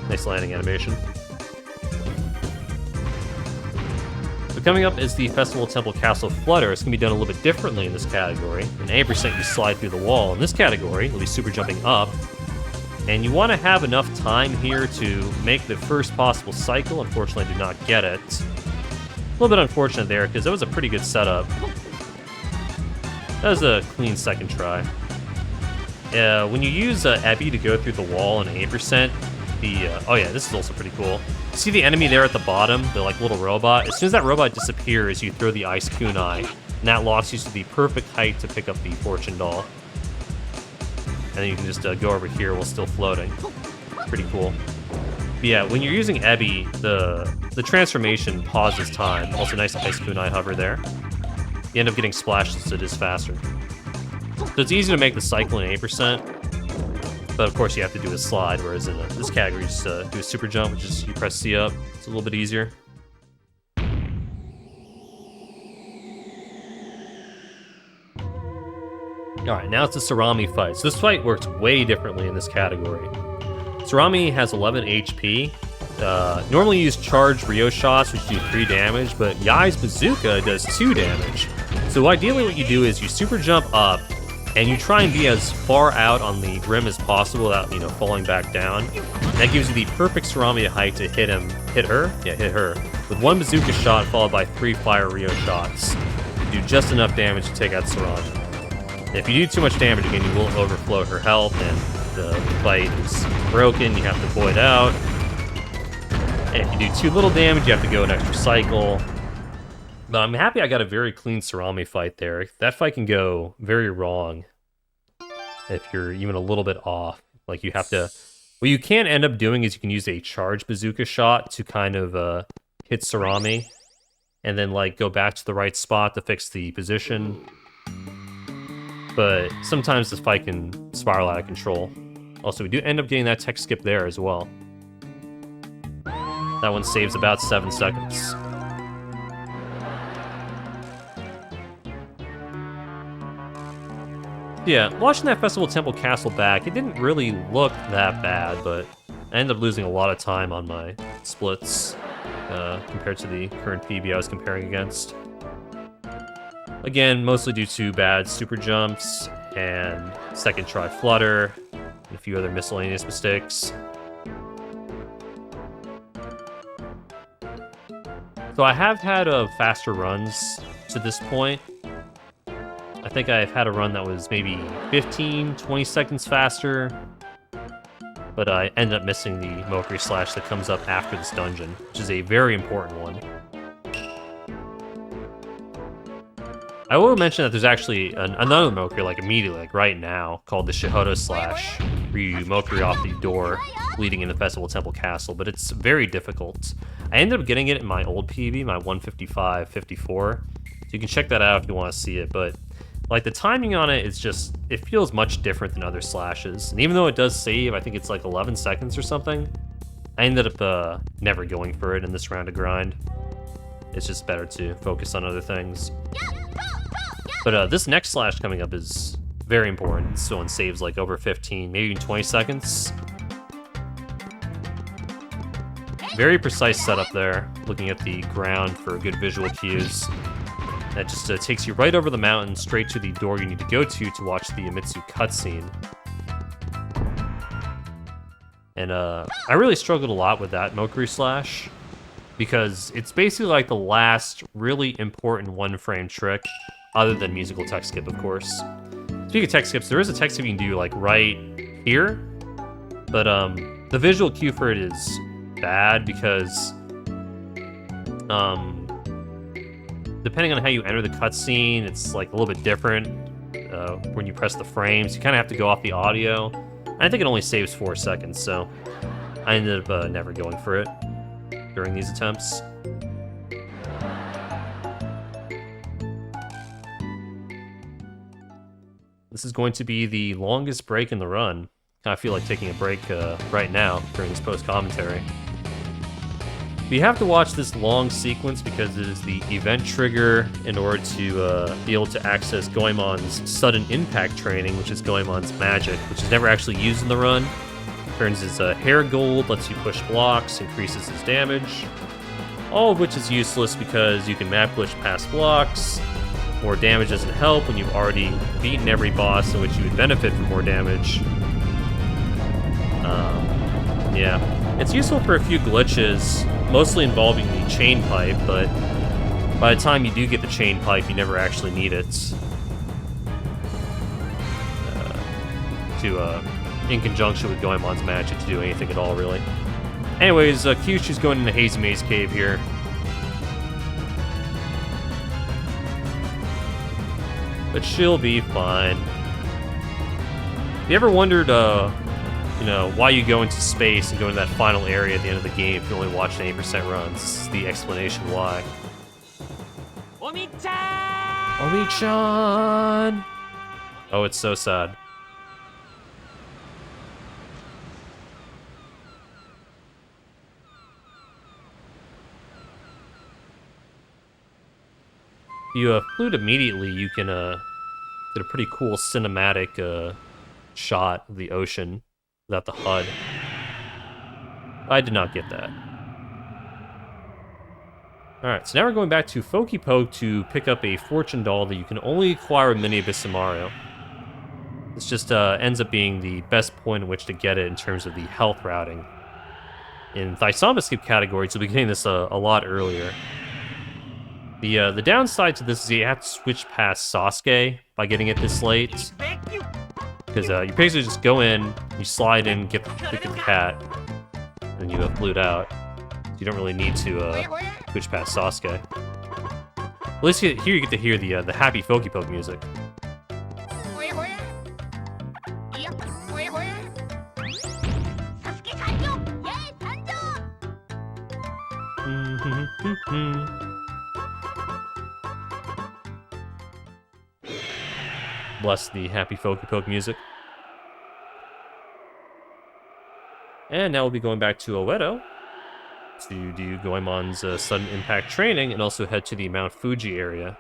Nice landing animation. So coming up is the Festival Temple Castle Flutter. It's going to be done a little bit differently in this category. In 8%, you slide through the wall. In this category, you'll be super jumping up. And you want to have enough time here to make the first possible cycle. Unfortunately, I did not get it. A little bit unfortunate there, because that was a pretty good setup. That was a clean second try. When you use Ebi to go through the wall in 8%, oh yeah, this is also pretty cool. See the enemy there at the bottom, the like little robot? As soon as that robot disappears, you throw the Ice Kunai, and that locks you to the perfect height to pick up the fortune doll. And then you can just go over here while still floating. Pretty cool. But yeah, when you're using Ebi, the transformation pauses time. Also nice Ice Kunai hover there. You end up getting splashed so it is faster. So it's easy to make the cycle in 8%. But of course you have to do a slide, whereas in this category you just do a super jump, which is you press C up. It's a little bit easier. Alright, now it's the Sarami fight. So this fight works way differently in this category. Sarami has 11 HP. Normally you use charged Ryo shots, which do 3 damage, but Yai's Bazooka does 2 damage. So ideally what you do is you super jump up, and you try and be as far out on the rim as possible without, falling back down. And that gives you the perfect Sarami height to hit her, with 1 Bazooka shot followed by 3 fire Ryo shots. You do just enough damage to take out Sarami. If you do too much damage, again, you will overflow her health, and the fight is broken. You have to void out. And if you do too little damage, you have to go an extra cycle. But I'm happy I got a very clean Sarami fight there. That fight can go very wrong if you're even a little bit off. Like, you have to... What you can end up doing is you can use a charge bazooka shot to kind of hit Sarami, and then, like, go back to the right spot to fix the position. But sometimes this fight can spiral out of control. Also, we do end up getting that tech skip there as well. That one saves about 7 seconds. Yeah, watching that Festival Temple Castle back, it didn't really look that bad, but I ended up losing a lot of time on my splits compared to the current PB I was comparing against. Again, mostly due to bad super jumps and second try flutter and a few other miscellaneous mistakes. So I have had faster runs to this point. I think I've had a run that was maybe 15, 20 seconds faster, but I ended up missing the Mokri Slash that comes up after this dungeon, which is a very important one. I will mention that there's actually another Mokri, like immediately, like right now, called the Shihodo Slash, where you Mokri off the door leading into Festival Temple Castle, but it's very difficult. I ended up getting it in my old PB, my 155-54, so you can check that out if you want to see it, but like the timing on it is just, it feels much different than other slashes, and even though it does save, I think it's like 11 seconds or something, I ended up never going for it in this round of grind. It's just better to focus on other things. But this next slash coming up is very important. So one saves like over 15, maybe even 20 seconds. Very precise setup there, looking at the ground for good visual cues. That just takes you right over the mountain, straight to the door you need to go to watch the Amitsu cutscene. And I really struggled a lot with that Mokri Slash, because it's basically like the last really important one-frame trick, other than musical tech skip, of course. Speaking of tech skips, there is a tech skip you can do like right here, but the visual cue for it is bad because depending on how you enter the cutscene, it's like a little bit different when you press the frames. You kind of have to go off the audio. And I think it only saves 4 seconds, so I ended up never going for it during these attempts. This is going to be the longest break in the run. I feel like taking a break right now during this post-commentary. You have to watch this long sequence because it is the event trigger in order to be able to access Goemon's sudden impact training, which is Goemon's magic, which is never actually used in the run. Turns his hair gold, lets you push blocks, increases his damage. All of which is useless because you can map glitch past blocks. More damage doesn't help when you've already beaten every boss in which you would benefit from more damage. Yeah. It's useful for a few glitches, mostly involving the chain pipe, but by the time you do get the chain pipe, you never actually need it in conjunction with Goemon's magic to do anything at all, really. Anyways, Kyushu's going into Hazy Maze Cave here. But she'll be fine. If you ever wondered, you know, why you go into space and go into that final area at the end of the game if you only watch 80% runs, this is the explanation why. Omi-chan! Omi-chan! Oh, it's so sad. If you flute immediately, you can get a pretty cool cinematic shot of the ocean without the HUD. I did not get that. Alright, so now we're going back to Fokipo to pick up a fortune doll that you can only acquire with Mini Ebisumaru. This just ends up being the best point in which to get it in terms of the health routing. In Thaisamba Skip categories, you'll be getting this a lot earlier. The downside to this is you have to switch past Sasuke by getting it this late. Because you basically just go in, you slide in, get the cat, and you flute out. So you don't really need to switch past Sasuke. At least here you get to hear the happy Folky Poke music. Bless the happy Folky Poke music. And now we'll be going back to Oedo to do Goemon's sudden impact training and also head to the Mount Fuji area.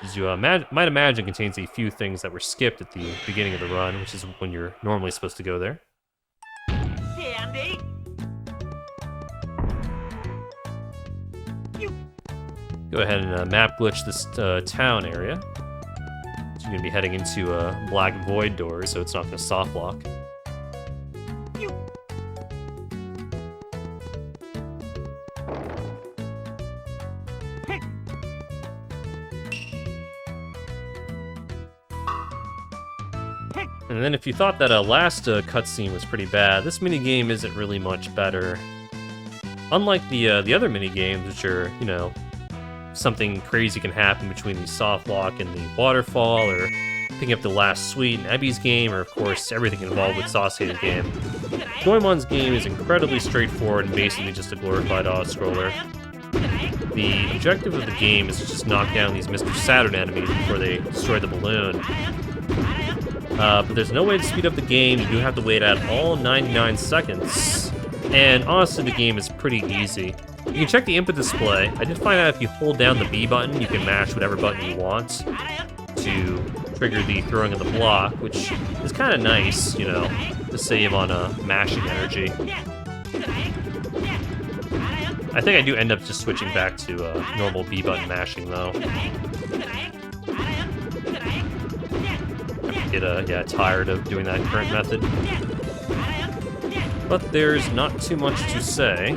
As you might imagine, contains a few things that were skipped at the beginning of the run, which is when you're normally supposed to go there. Go ahead and map glitch this town area. So you're going to be heading into black void doors, so it's not going to soft lock. And then if you thought that last cutscene was pretty bad, this minigame isn't really much better. Unlike the other minigames, which are, you know, something crazy can happen between the soft lock and the waterfall, or picking up the last sweet in Ebi's game, or of course everything involved with Sasuke's game. Goemon's game is incredibly straightforward and basically just a glorified auto-scroller. The objective of the game is to just knock down these Mr. Saturn enemies before they destroy the balloon. But there's no way to speed up the game. You do have to wait out all 99 seconds. And honestly, the game is pretty easy. You can check the input display. I did find out if you hold down the B button, you can mash whatever button you want to trigger the throwing of the block, which is kind of nice, you know, to save on mashing energy. I think I do end up just switching back to normal B button mashing, though. I get tired of doing that current method. But there's not too much to say.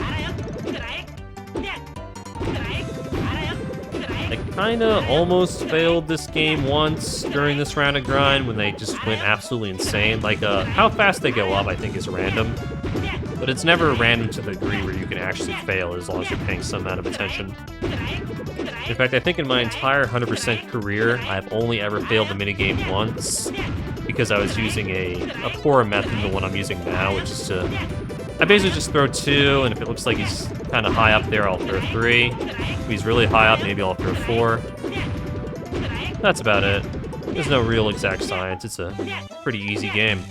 I kinda almost failed this game once during this round of grind when they just went absolutely insane. Like, how fast they go up I think is random. But it's never random to the degree where you can actually fail as long as you're paying some amount of attention. In fact, I think in my entire 100% career, I've only ever failed the minigame once, because I was using a poorer method than the one I'm using now, which is to... I basically just throw 2, and if it looks like he's kind of high up there, I'll throw 3. If he's really high up, maybe I'll throw 4. That's about it. There's no real exact science. It's a pretty easy game.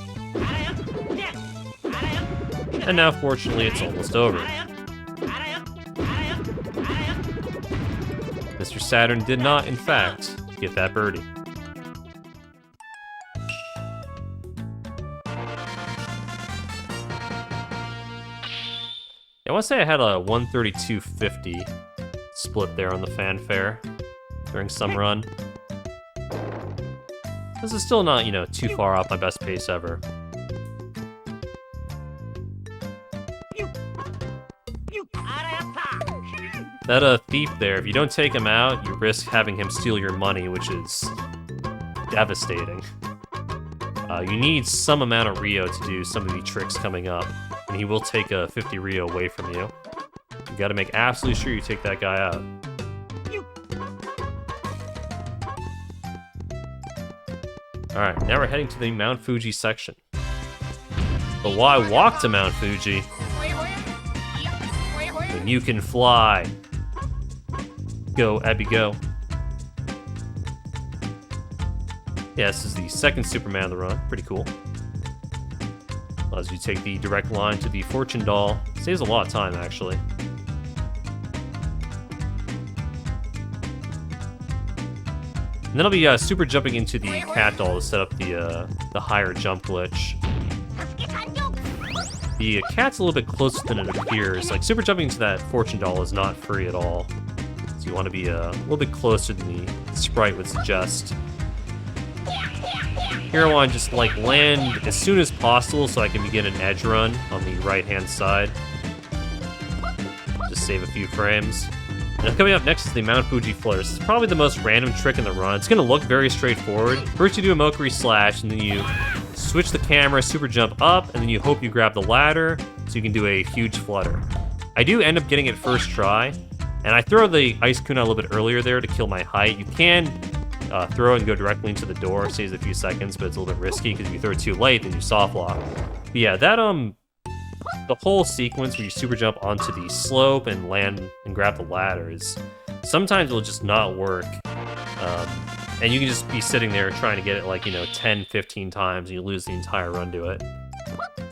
And now, fortunately, it's almost over. Mr. Saturn did not, in fact, get that birdie. I want to say I had a 132.50 split there on the fanfare during some run. This is still not, you know, too far off my best pace ever. That thief there, if you don't take him out, you risk having him steal your money, which is devastating. You need some amount of Rio to do some of the tricks coming up, and he will take a 50 Rio away from you. You gotta make absolutely sure you take that guy out. Alright, now we're heading to the Mount Fuji section. But why walk to Mount Fuji when you can fly? Go, Abby, go. Yeah, this is the second Superman of the run. Pretty cool. Allows you to take the direct line to the Fortune Doll. Saves a lot of time, actually. And then I'll be super jumping into the Cat Doll to set up the higher jump glitch. The cat's a little bit closer than it appears. Like, super jumping into that Fortune Doll is not free at all. So you want to be a little bit closer than the sprite would suggest. Here I want to just, like, land as soon as possible so I can begin an edge run on the right-hand side. Just save a few frames. Now coming up next is the Mount Fuji Flutter. This is probably the most random trick in the run. It's going to look very straightforward. First you do a Mokuri Slash, and then you switch the camera, super jump up, and then you hope you grab the ladder so you can do a huge flutter. I do end up getting it first try, and I throw the Ice Kunai a little bit earlier there to kill my height. You can throw it and go directly into the door, saves a few seconds, but it's a little bit risky because if you throw it too late, then you soft lock. But yeah, that the whole sequence where you super jump onto the slope and land and grab the ladder is sometimes it'll just not work. And you can just be sitting there trying to get it like, 10, 15 times and you lose the entire run to it.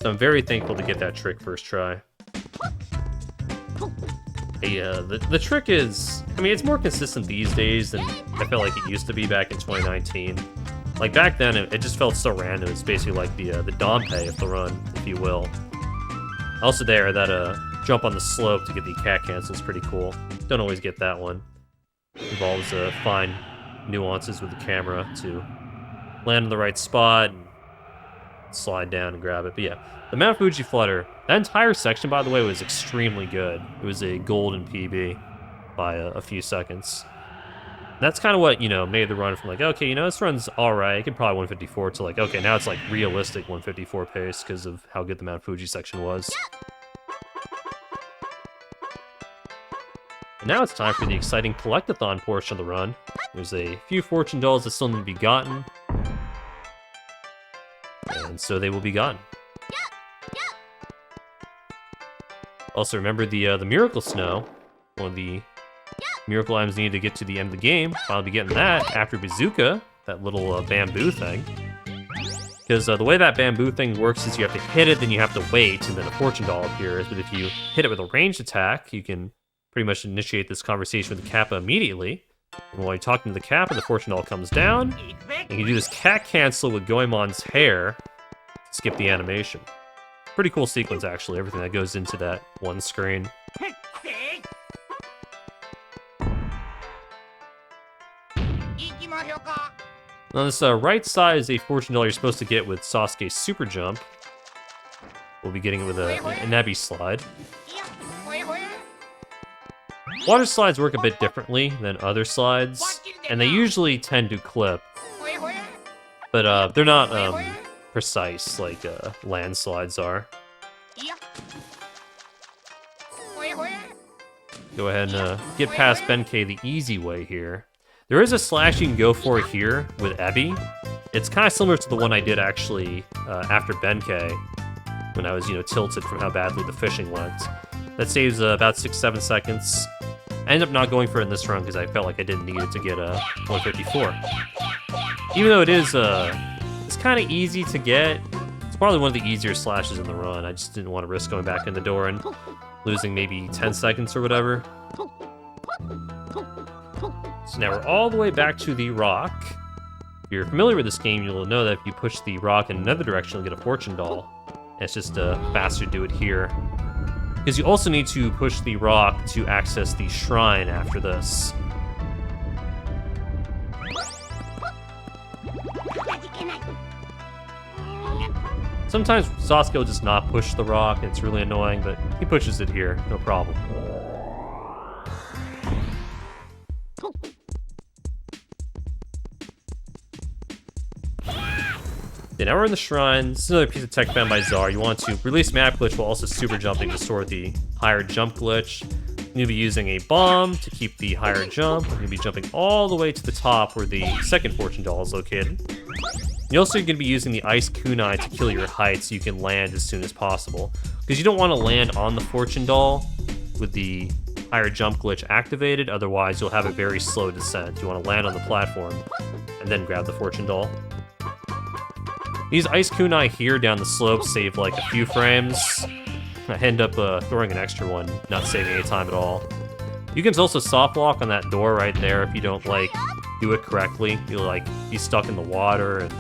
So I'm very thankful to get that trick first try. The trick is, it's more consistent these days than I felt like it used to be back in 2019. Like back then, it just felt so random. It's basically like the Dompe of the run, if you will. Also there, that jump on the slope to get the cat cancel is pretty cool. Don't always get that one. Involves fine nuances with the camera to land in the right spot and slide down and grab it. But yeah, the Mount Fuji Flutter, that entire section, by the way, was extremely good. It was a golden PB by a few seconds. That's kind of what, made the run from like, okay, this run's alright, I could probably 154 to like, okay, now it's like realistic 154 pace because of how good the Mount Fuji section was. And now it's time for the exciting collectathon portion of the run. There's a few fortune dolls that still need to be gotten. And so they will be gotten. Also remember the Miracle Snow, one of the miracle items needed to get to the end of the game. I'll be getting that after Bazooka, that little bamboo thing. Because the way that bamboo thing works is you have to hit it, then you have to wait, and then a fortune doll appears. But if you hit it with a ranged attack, you can pretty much initiate this conversation with the Kappa immediately. And while you're talking to the Kappa, the fortune doll comes down. And you do this cat cancel with Goemon's hair to skip the animation. Pretty cool sequence, actually, everything that goes into that one screen. On this right side is a fortune doll you're supposed to get with Sasuke's super jump. We'll be getting it with an Ebi slide. Water slides work a bit differently than other slides, and they usually tend to clip. But they're not precise like land slides are. Go ahead and get past Benkei the easy way here. There is a slash you can go for here with Ebi. It's kind of similar to the one I did actually after Benkei, when I was, tilted from how badly the fishing went. That saves about 6-7 seconds. I ended up not going for it in this run because I felt like I didn't need it to get 154. Even though it is, it's kind of easy to get. It's probably one of the easier slashes in the run. I just didn't want to risk going back in the door and losing maybe 10 seconds or whatever. So now we're all the way back to the rock. If you're familiar with this game, you'll know that if you push the rock in another direction, you'll get a fortune doll. And it's just faster to do it here. Because you also need to push the rock to access the shrine after this. Sometimes Sasuke will just not push the rock, and it's really annoying, but he pushes it here, no problem. Yeah, now we're in the shrine. This is another piece of tech found by Czar. You want to release map glitch while also super jumping to store the higher jump glitch. You'll be using a bomb to keep the higher jump. You'll be jumping all the way to the top where the second fortune doll is located. You're also going to be using the Ice Kunai to kill your height so you can land as soon as possible. Because you don't want to land on the fortune doll with the higher jump glitch activated, otherwise you'll have a very slow descent. You want to land on the platform and then grab the fortune doll. These Ice Kunai here down the slope save like a few frames. I end up throwing an extra one, not saving any time at all. You can also soft lock on that door right there if you don't do it correctly. You'll be stuck in the water and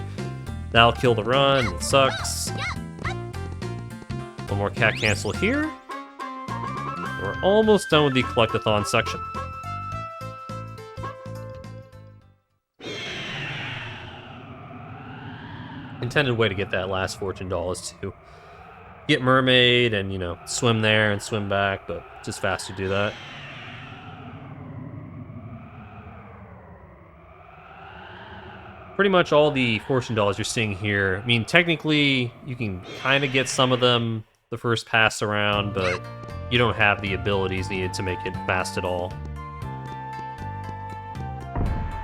that'll kill the run. It sucks. One more cat cancel here. We're almost done with the collectathon section. Intended way to get that last fortune doll is to get mermaid and, you know, swim there and swim back, but just faster to do that. Pretty much all the fortune dollars you're seeing here, I mean, technically, you can kind of get some of them the first pass around, but you don't have the abilities needed to make it fast at all.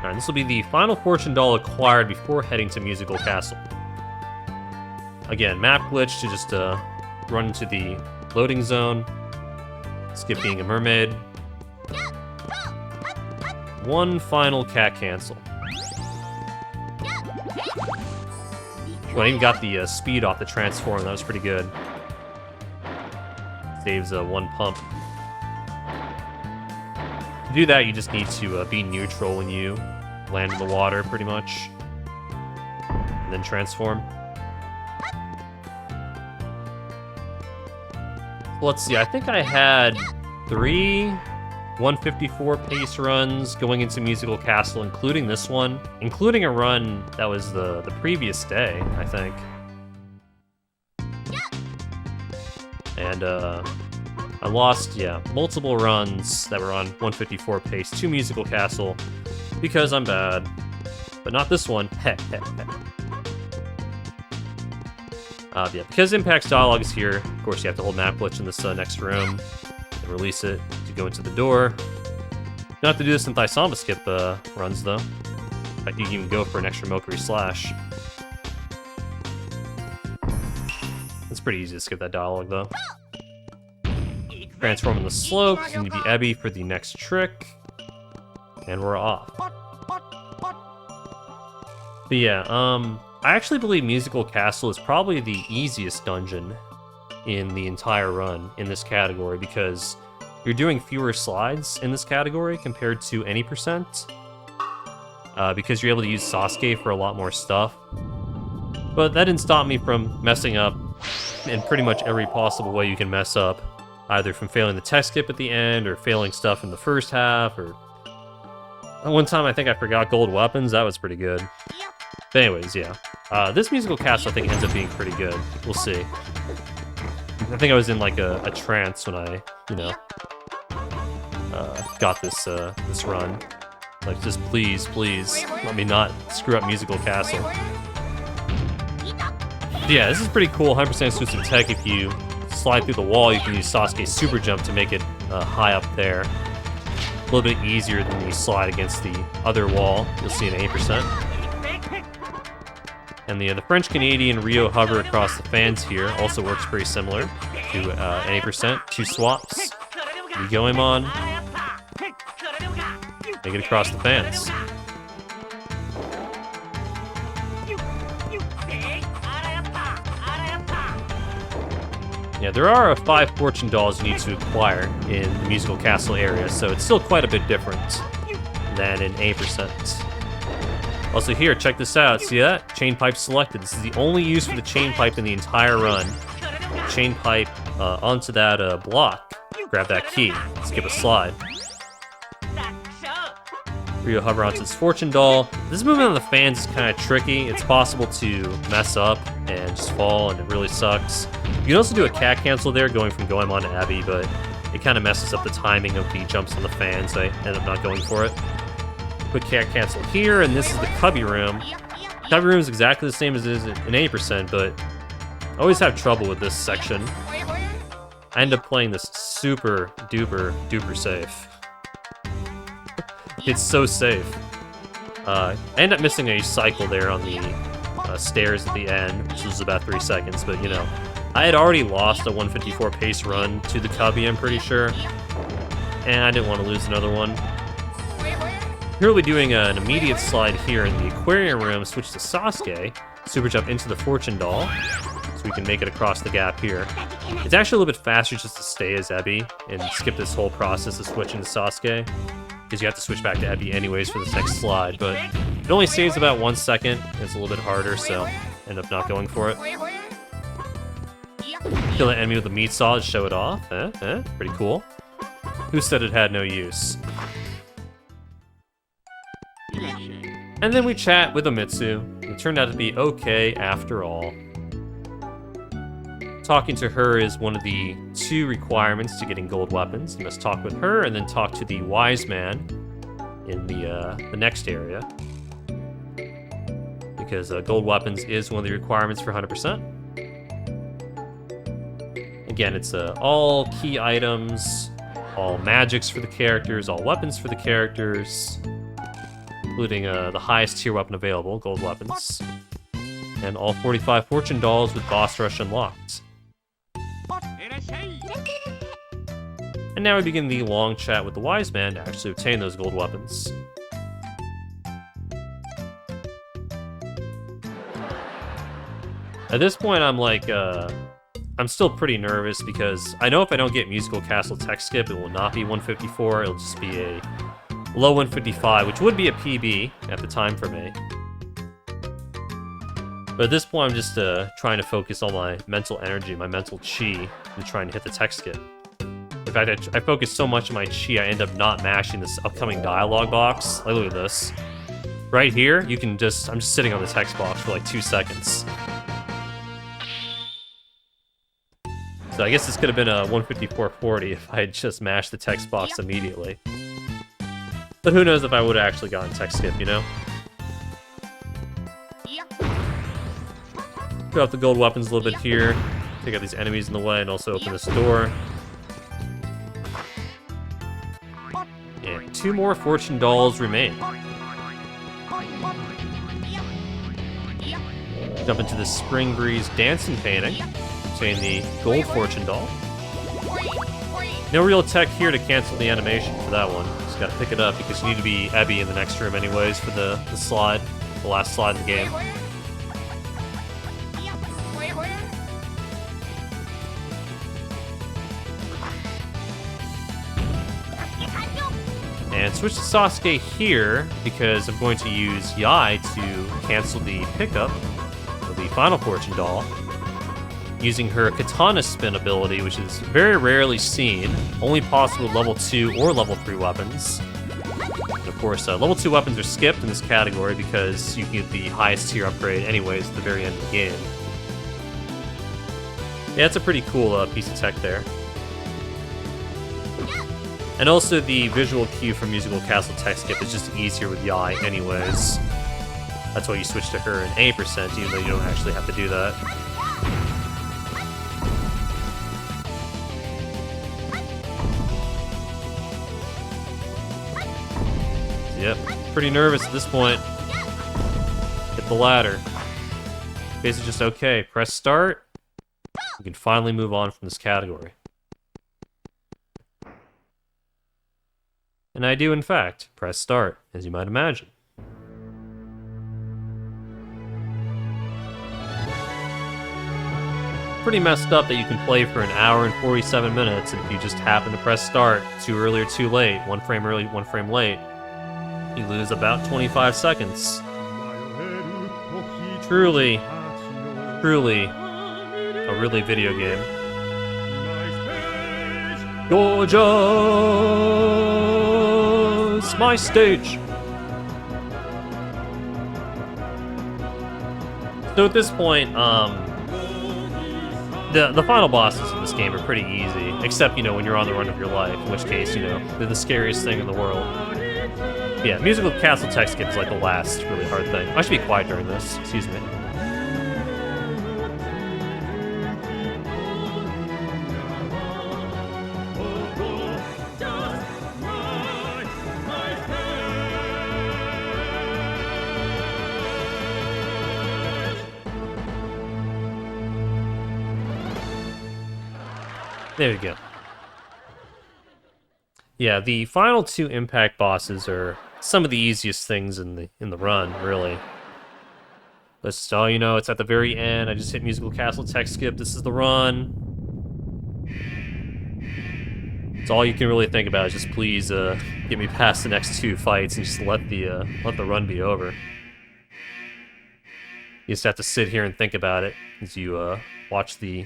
Alright, this will be the final fortune doll acquired before heading to Musical Castle. Again, map glitch to just run into the loading zone, skip being a mermaid. One final cat cancel. Well, I even got the speed off the transform, that was pretty good. Saves one pump. To do that, you just need to be neutral when you land in the water, pretty much. And then transform. Let's see, I think I had 3 154 pace runs going into Musical Castle, including this one, including a run that was the previous day, I think. And I lost, yeah, multiple runs that were on 154 pace to Musical Castle because I'm bad, but not this one. Yeah, because Impact's dialogue is here, of course you have to hold map glitch in this next room and release it to go into the door. You don't have to do this in Thaisamba Skip runs, though. In fact, you can even go for an extra Mokery Slash. It's pretty easy to skip that dialogue, though. Transform in the slopes, you need to be Ebby for the next trick. And we're off. But yeah, I actually believe Musical Castle is probably the easiest dungeon in the entire run in this category because you're doing fewer slides in this category compared to any percent. Because you're able to use Sasuke for a lot more stuff. But that didn't stop me from messing up in pretty much every possible way you can mess up. Either from failing the tech skip at the end, or failing stuff in the first half, or... One time I think I forgot gold weapons, that was pretty good. But anyways, yeah. This Musical Castle I think ends up being pretty good. We'll see. I think I was in like a trance when I, you know, got this this run. Like, just please, let me not screw up Musical Castle. Yeah, this is pretty cool. 100% exclusive tech. If you slide through the wall, you can use Sasuke's super jump to make it high up there. A little bit easier than the slide against the other wall. You'll see an 8%. And the French-Canadian Rio hover across the fans here also works pretty similar to an 8%. 2 swaps. The Goemon. Make it across the fans. Yeah, there are 5 fortune dolls you need to acquire in the Musical Castle area, so it's still quite a bit different than an 8%. Also here, check this out. See that? Chain pipe selected. This is the only use for the chain pipe in the entire run. Chain pipe onto that block. Grab that key. Skip a slide. Rio hover onto this fortune doll. This movement on the fans is kind of tricky. It's possible to mess up and just fall, and it really sucks. You can also do a cat cancel there, going from Goemon to Abby, but it kind of messes up the timing of the jumps on the fans, so I end up not going for it. Quick cat cancel here, and this is the cubby room. Cubby room is exactly the same as it is in 8%, but I always have trouble with this section. I end up playing this super duper safe. It's so safe. I end up missing a cycle there on the stairs at the end, which was about 3 seconds, but you know, I had already lost a 154 pace run to the cubby, I'm pretty sure, and I didn't want to lose another one. Here we'll be doing an immediate slide here in the aquarium room, switch to Sasuke, super jump into the fortune doll, so we can make it across the gap here. It's actually a little bit faster just to stay as Ebby and skip this whole process of switching to Sasuke, because you have to switch back to Ebby anyways for this next slide, but it only saves about 1 second, and it's a little bit harder, so end up not going for it. Kill the enemy with a meat saw to show it off. Pretty cool. Who said it had no use? And then we chat with Amitsu. It turned out to be okay after all. Talking to her is one of the 2 requirements to getting gold weapons. You must talk with her and then talk to the Wiseman in the next area. Because gold weapons is one of the requirements for 100%. Again, it's all key items, all magics for the characters, all weapons for the characters, including the highest tier weapon available, gold weapons, and all 45 fortune dolls with boss rush unlocked. And now we begin the long chat with the Wiseman to actually obtain those gold weapons. At this point, I'm like, I'm still pretty nervous because I know if I don't get Musical Castle Tech Skip, it will not be 154, it'll just be a low 155, which would be a PB at the time for me. But at this point, I'm just trying to focus all my mental energy, my mental chi, and trying to hit the Tech Skip. In fact, I focus so much on my chi, I end up not mashing this upcoming dialogue box. Like, look at this. Right here, you can just, I'm just sitting on the text box for like 2 seconds. So I guess this could have been a 154.40 if I had just mashed the text box immediately. But who knows if I would have actually gotten Tech Skip, you know? Drop the gold weapons a little bit here. Take out these enemies in the way and also open this door. And 2 more fortune dolls remain. Jump into the Spring Breeze dancing painting. Obtain the gold fortune doll. No real tech here to cancel the animation for that one. Just gotta pick it up because you need to be Ebby in the next room anyways for the slide. The last slide in the game. And switch to Sasuke here, because I'm going to use Yai to cancel the pickup of the final fortune doll, using her Katana Spin ability, which is very rarely seen, only possible with level 2 or level 3 weapons. And of course, level 2 weapons are skipped in this category because you can get the highest tier upgrade anyways at the very end of the game. Yeah, it's a pretty cool piece of tech there. And also the visual cue from Musical Castle Tech Skip is just easier with Yai anyways. That's why you switch to her in 80%, even though you don't actually have to do that. Yep, pretty nervous at this point. Hit the ladder. Basically just okay, press start. You can finally move on from this category. And I do, in fact, press start, as you might imagine. Pretty messed up that you can play for an hour and 47 minutes, and if you just happen to press start too early or too late, 1 frame early, 1 frame late, you lose about 25 seconds. Truly, truly, a really video game. Gorgeous! My stage! So at this point, the final bosses in this game are pretty easy, except, you know, when you're on the run of your life, in which case, you know, they're the scariest thing in the world. Yeah, Musical Castle Tech Skip is like the last really hard thing. I should be quiet during this, excuse me. There we go. Yeah, the final 2 impact bosses are some of the easiest things in the run, really. Let's tell you know, it's at the very end. I just hit Musical Castle Tech Skip. This is the run. It's all you can really think about is just please get me past the next 2 fights and just let the run be over. You just have to sit here and think about it as you watch the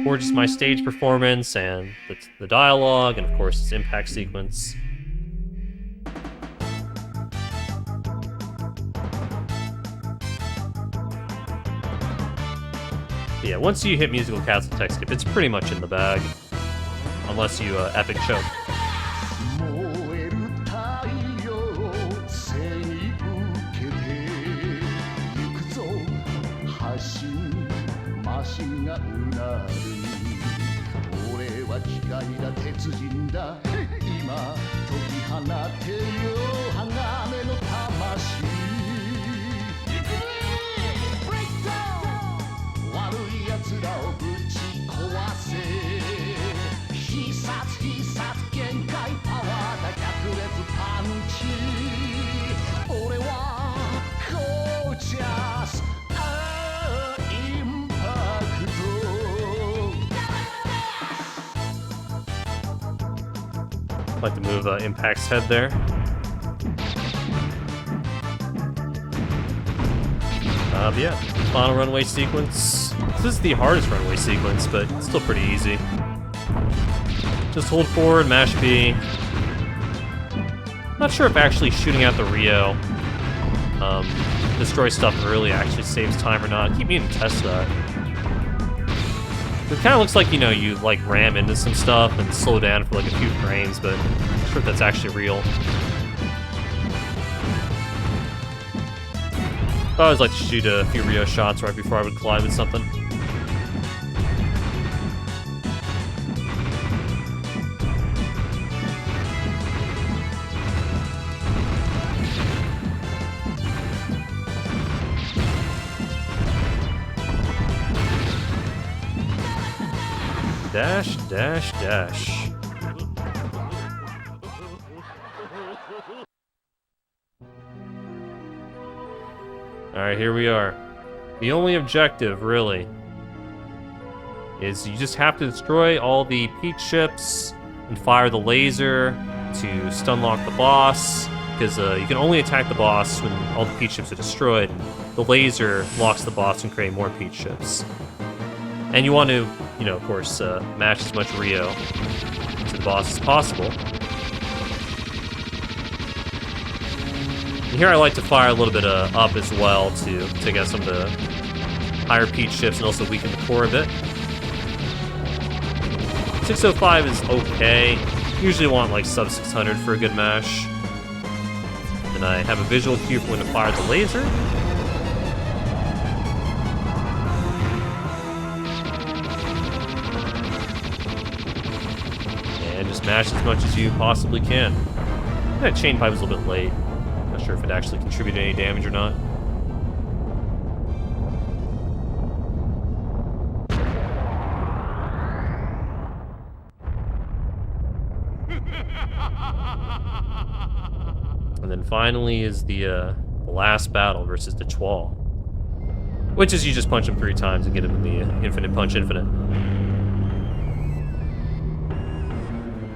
gorgeous My Stage performance and the dialogue, and of course its impact sequence. Yeah, once you hit musical castle tech skip, it's pretty much in the bag. Unless you epic choke. Like to move Impact's head there. But yeah, final runway sequence. This is the hardest runway sequence, but it's still pretty easy. Just hold forward, mash B. Not sure if actually shooting out the Rio destroy stuff early actually saves time or not. I keep meaning to test that. It kind of looks like, you know, you like ram into some stuff and slow down for like a few frames, but I'm not sure if that's actually real. I always like to shoot a few Rio shots right before I would collide with something. Dash, dash, dash. Alright, here we are. The only objective, really, is you just have to destroy all the peach ships and fire the laser to stun lock the boss, because you can only attack the boss when all the peach ships are destroyed. The laser locks the boss and create more peach ships. And you want to, you know, of course, match as much Rio to the boss as possible. And here I like to fire a little bit up as well to get some of the higher peach ships and also weaken the core a bit. 605 is okay. Usually want like sub 600 for a good mash. And I have a visual cue for when to fire the laser. And just mash as much as you possibly can. That chain pipe was a little bit late. Not sure if it actually contributed any damage or not. And then finally is the last battle versus the Chwal. Which is you just punch him 3 times and get him in the infinite punch infinite.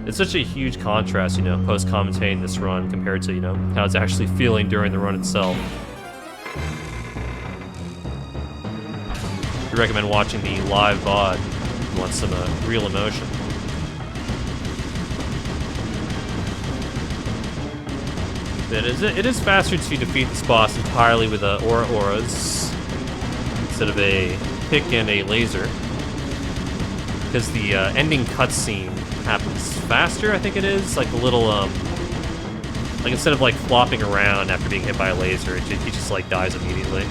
It's such a huge contrast, you know, post-commentating this run compared to, you know, how it's actually feeling during the run itself. We recommend watching the live VOD if you want some real emotion. It is faster to defeat this boss entirely with auras instead of a pick and a laser, because the ending cutscene happens faster, I think it is. Like a little, like instead of like flopping around after being hit by a laser, he just like dies immediately.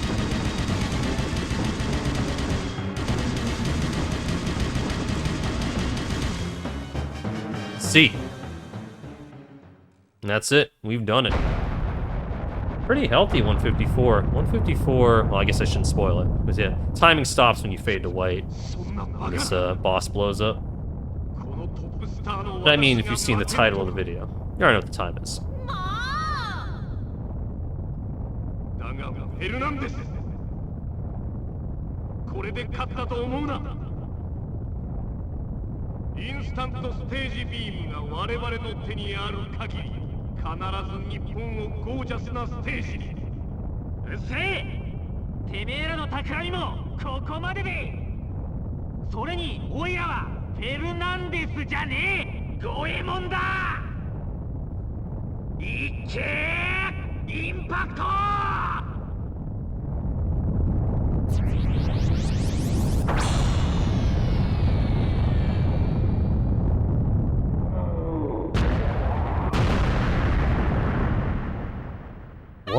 C. And that's it. We've done it. Pretty healthy 154. 154, well, I guess I shouldn't spoil it. But yeah, timing stops when you fade to white. And this boss blows up. But I mean, if you've seen the title of the video, you already know what the time is.
Goemon da! Impact!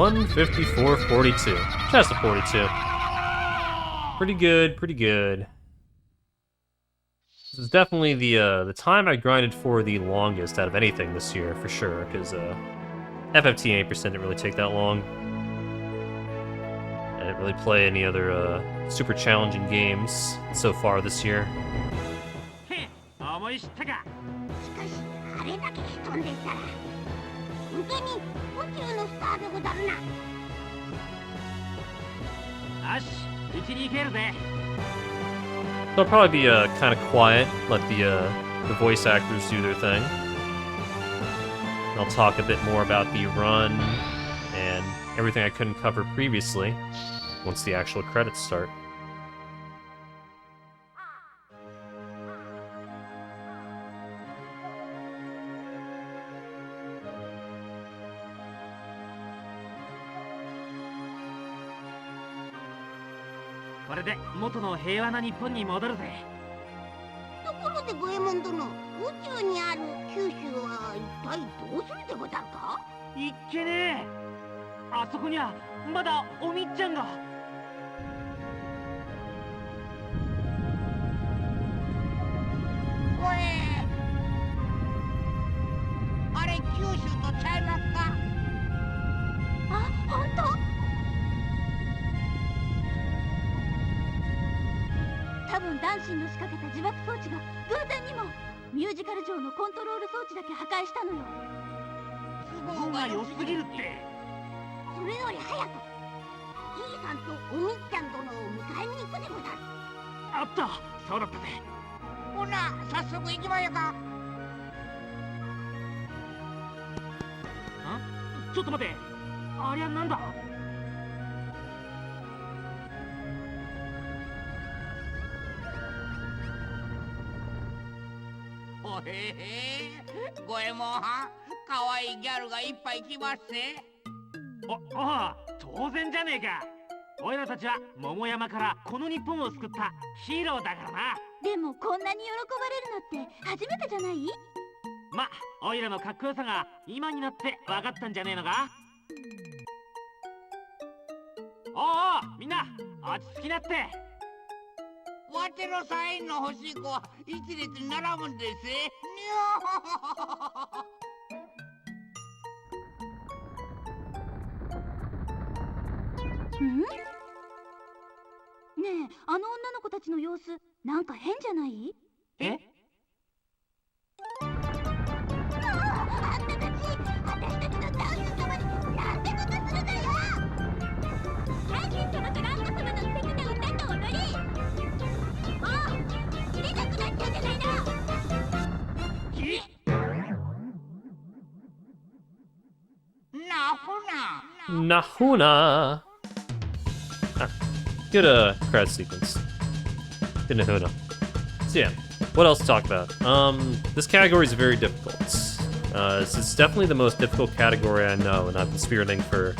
154.42. Just a 42. Pretty good, pretty good. This is definitely the time I grinded for the longest out of anything this year, for sure, because FFT 8% didn't really take that long. I didn't really play any other super challenging games so far this year.
思い知ったか。
しかしあれだけ飛んでたら本当に宇宙のスターでござるな。
よし、うちに行けるぜ。
So I'll probably be kind of quiet, let the voice actors do their thing. And I'll talk a bit more about the run and everything I couldn't cover previously once the actual credits start.
これで元の平和な日本に戻るぜ。
ところでゴエモン殿、宇宙にある九州は一体どうするでござるか？
いっけねえ。あそこにはまだおみっちゃんが。
おえ、あれ九州とちゃいますか？あ、本当？多分ダンシンの仕掛けた自爆装置が偶然にもミュージカル上のコントロール装置だけ破壊したのよ。
都合が良すぎるって。
それより早くじいさんとおみっちゃん殿を迎えに行くでござる。
あった、そうだったぜ。
ほな、早速行きまよか。
ん？ちょっと待て。ありゃなんだ？
おへへ、ゴエモンはん、かわいいギャルがいっぱい来ますぜ。
ああ、当然じゃねえか。おいらたちは桃山からこの日本を救ったヒーローだからな。
でもこんなに喜ばれるのって初めてじゃない？
ま、おいらのかっこよさが今になって分かったんじゃねえのか。おうおう、みんな落ち着きなって。
わてのサインの欲しい子は一列に並ぶんですぜ。
ん？ねえ、あの女の子たちの様子なんか変じゃない？
え？
あんたたち、私たちのダンス様になんてことするのよ！大臣様とランコ様の素敵な歌と踊り！もう見れなくなっちゃうじゃないの！Nahuna!
Good credit sequence. Good Nahuna. So yeah, what else to talk about? This category is very difficult. It's definitely the most difficult category I know, and I've been speedrunning for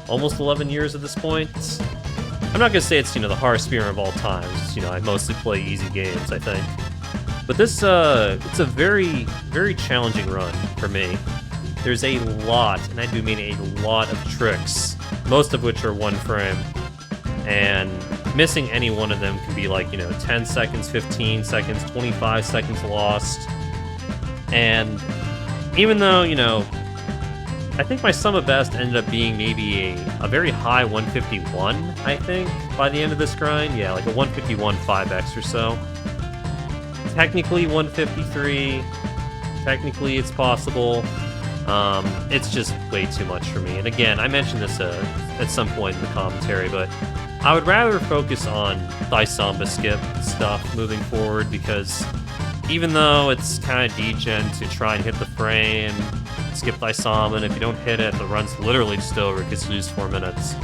almost 11 years at this point. I'm not gonna say it's, the hardest speedrun of all time. I mostly play easy games, I think. But this, it's a very, very challenging run for me. There's a lot, and I do mean a lot of tricks, most of which are one frame. And missing any one of them can be like, 10 seconds, 15 seconds, 25 seconds lost. And even though, I think my sum of best ended up being maybe a very high 151, I think, by the end of this grind. Yeah, like a 151 5x or so. Technically 153, technically it's possible. It's just way too much for me. And again, I mentioned this at some point in the commentary, but I would rather focus on Thaisamba Skip stuff moving forward, because even though it's kind of degen to try and hit the frame, skip Thaisamba, and if you don't hit it, the run's literally just over because you lose 4 minutes.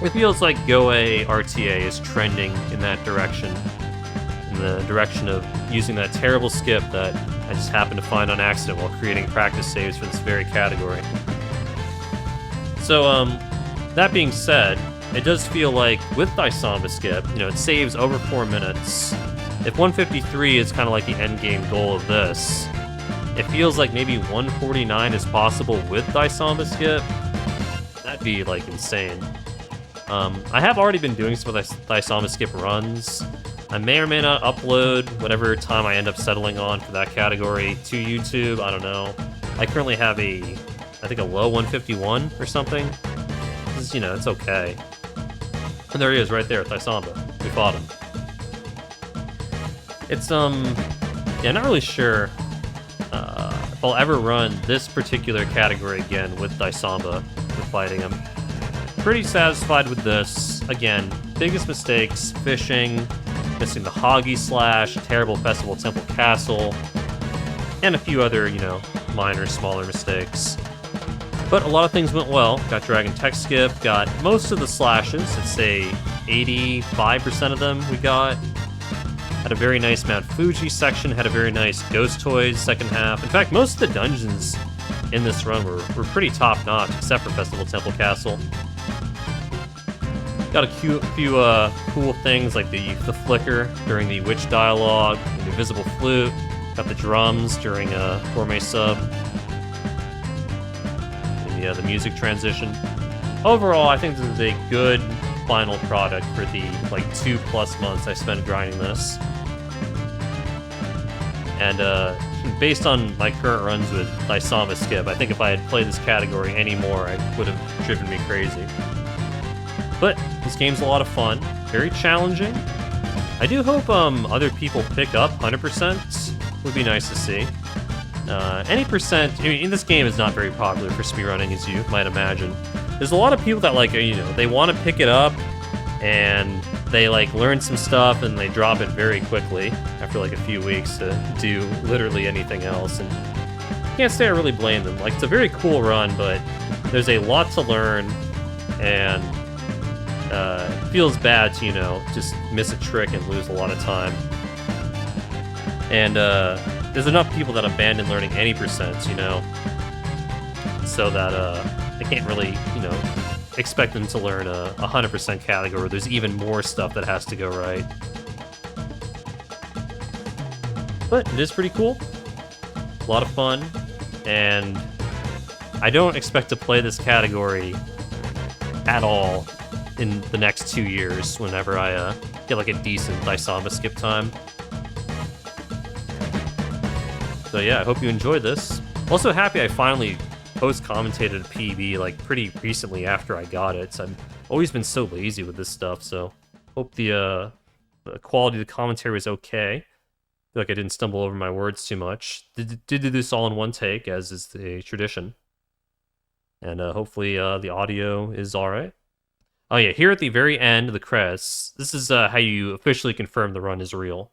It feels like Goe RTA is trending in that direction. In the direction of using that terrible skip that I just happened to find on accident while creating practice saves for this very category. So, that being said, it does feel like with Thaisamba Skip, it saves over 4 minutes. If 153 is kind of like the end game goal of this, it feels like maybe 149 is possible with Thaisamba Skip. That'd be, like, insane. I have already been doing some of the Thaisamba Skip runs. I may or may not upload whatever time I end up settling on for that category to YouTube. I don't know. I currently have I think a low 151 or something. This is, you know, it's okay. And there he is right there, Thaisamba. We fought him. It's, yeah, not really sure if I'll ever run this particular category again with Thaisamba, with fighting him. Pretty satisfied with this. Again, biggest mistakes, fishing, missing the Hoggy Slash, terrible Festival Temple Castle, and a few other, you know, minor, smaller mistakes. But a lot of things went well. Got Dragon Tech Skip, got most of the slashes. I'd say 85% of them we got. Had a very nice Mount Fuji section, had a very nice Ghost Toys second half. In fact, most of the dungeons in this run were pretty top-notch, except for Festival Temple Castle. Got a few cool things like the flicker during the witch dialogue, the invisible flute, got the drums during a gourmet sub, and the music transition. Overall, I think this is a good final product for the like 2+ months I spent grinding this. And based on my current runs with Thaisamba Skip, I think if I had played this category anymore, it would have driven me crazy. But this game's a lot of fun, very challenging. I do hope other people pick up 100%. Would be nice to see. Any percent, I mean, this game is not very popular for speedrunning, as you might imagine. There's a lot of people that, like, you know, they want to pick it up and they like learn some stuff and they drop it very quickly after like a few weeks to do literally anything else. And I can't say I really blame them. Like, it's a very cool run, but there's a lot to learn, and it feels bad to, you know, just miss a trick and lose a lot of time. And there's enough people that abandon learning any percents, you know, so that I can't really, you know, expect them to learn a 100% category. There's even more stuff that has to go right. But it is pretty cool. A lot of fun. And I don't expect to play this category at all in the next 2 years whenever I get like a decent Thaisamba Skip time. So yeah, I hope you enjoyed this. Also happy I finally post-commentated a PB like pretty recently after I got it. So I've always been so lazy with this stuff, so hope the quality of the commentary was okay. I feel like I didn't stumble over my words too much. Did do this all in one take, as is the tradition. And hopefully the audio is alright. Oh yeah, here at the very end of the credits, this is how you officially confirm the run is real.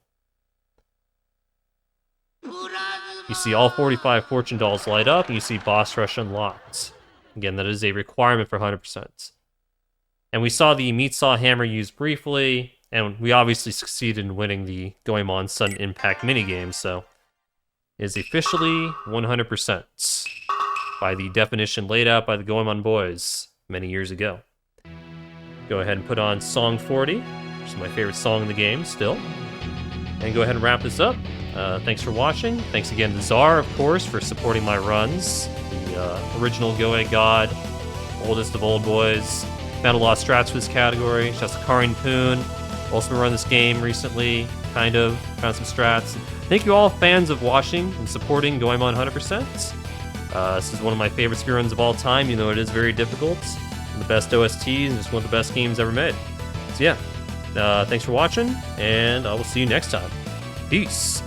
You see all 45 fortune dolls light up, and you see boss rush unlocked. Again, that is a requirement for 100%. And we saw the meat saw hammer used briefly, and we obviously succeeded in winning the Goemon Sudden Impact minigame, so it is officially 100% by the definition laid out by the Goemon boys many years ago. Go ahead and put on Song 40, which is my favorite song in the game still, and go ahead and wrap this up. Thanks for watching. Thanks again to Czar, of course, for supporting my runs. The original Goe God, oldest of old boys. Found a lot of strats for this category. Shouts to Karin Poon. Also been running this game recently, kind of. Found some strats. Thank you all fans of watching and supporting Goemon 100%. This is one of my favorite speedruns of all time, even though it is very difficult. The best OSTs, and just one of the best games ever made. So yeah, thanks for watching, and I will see you next time. Peace!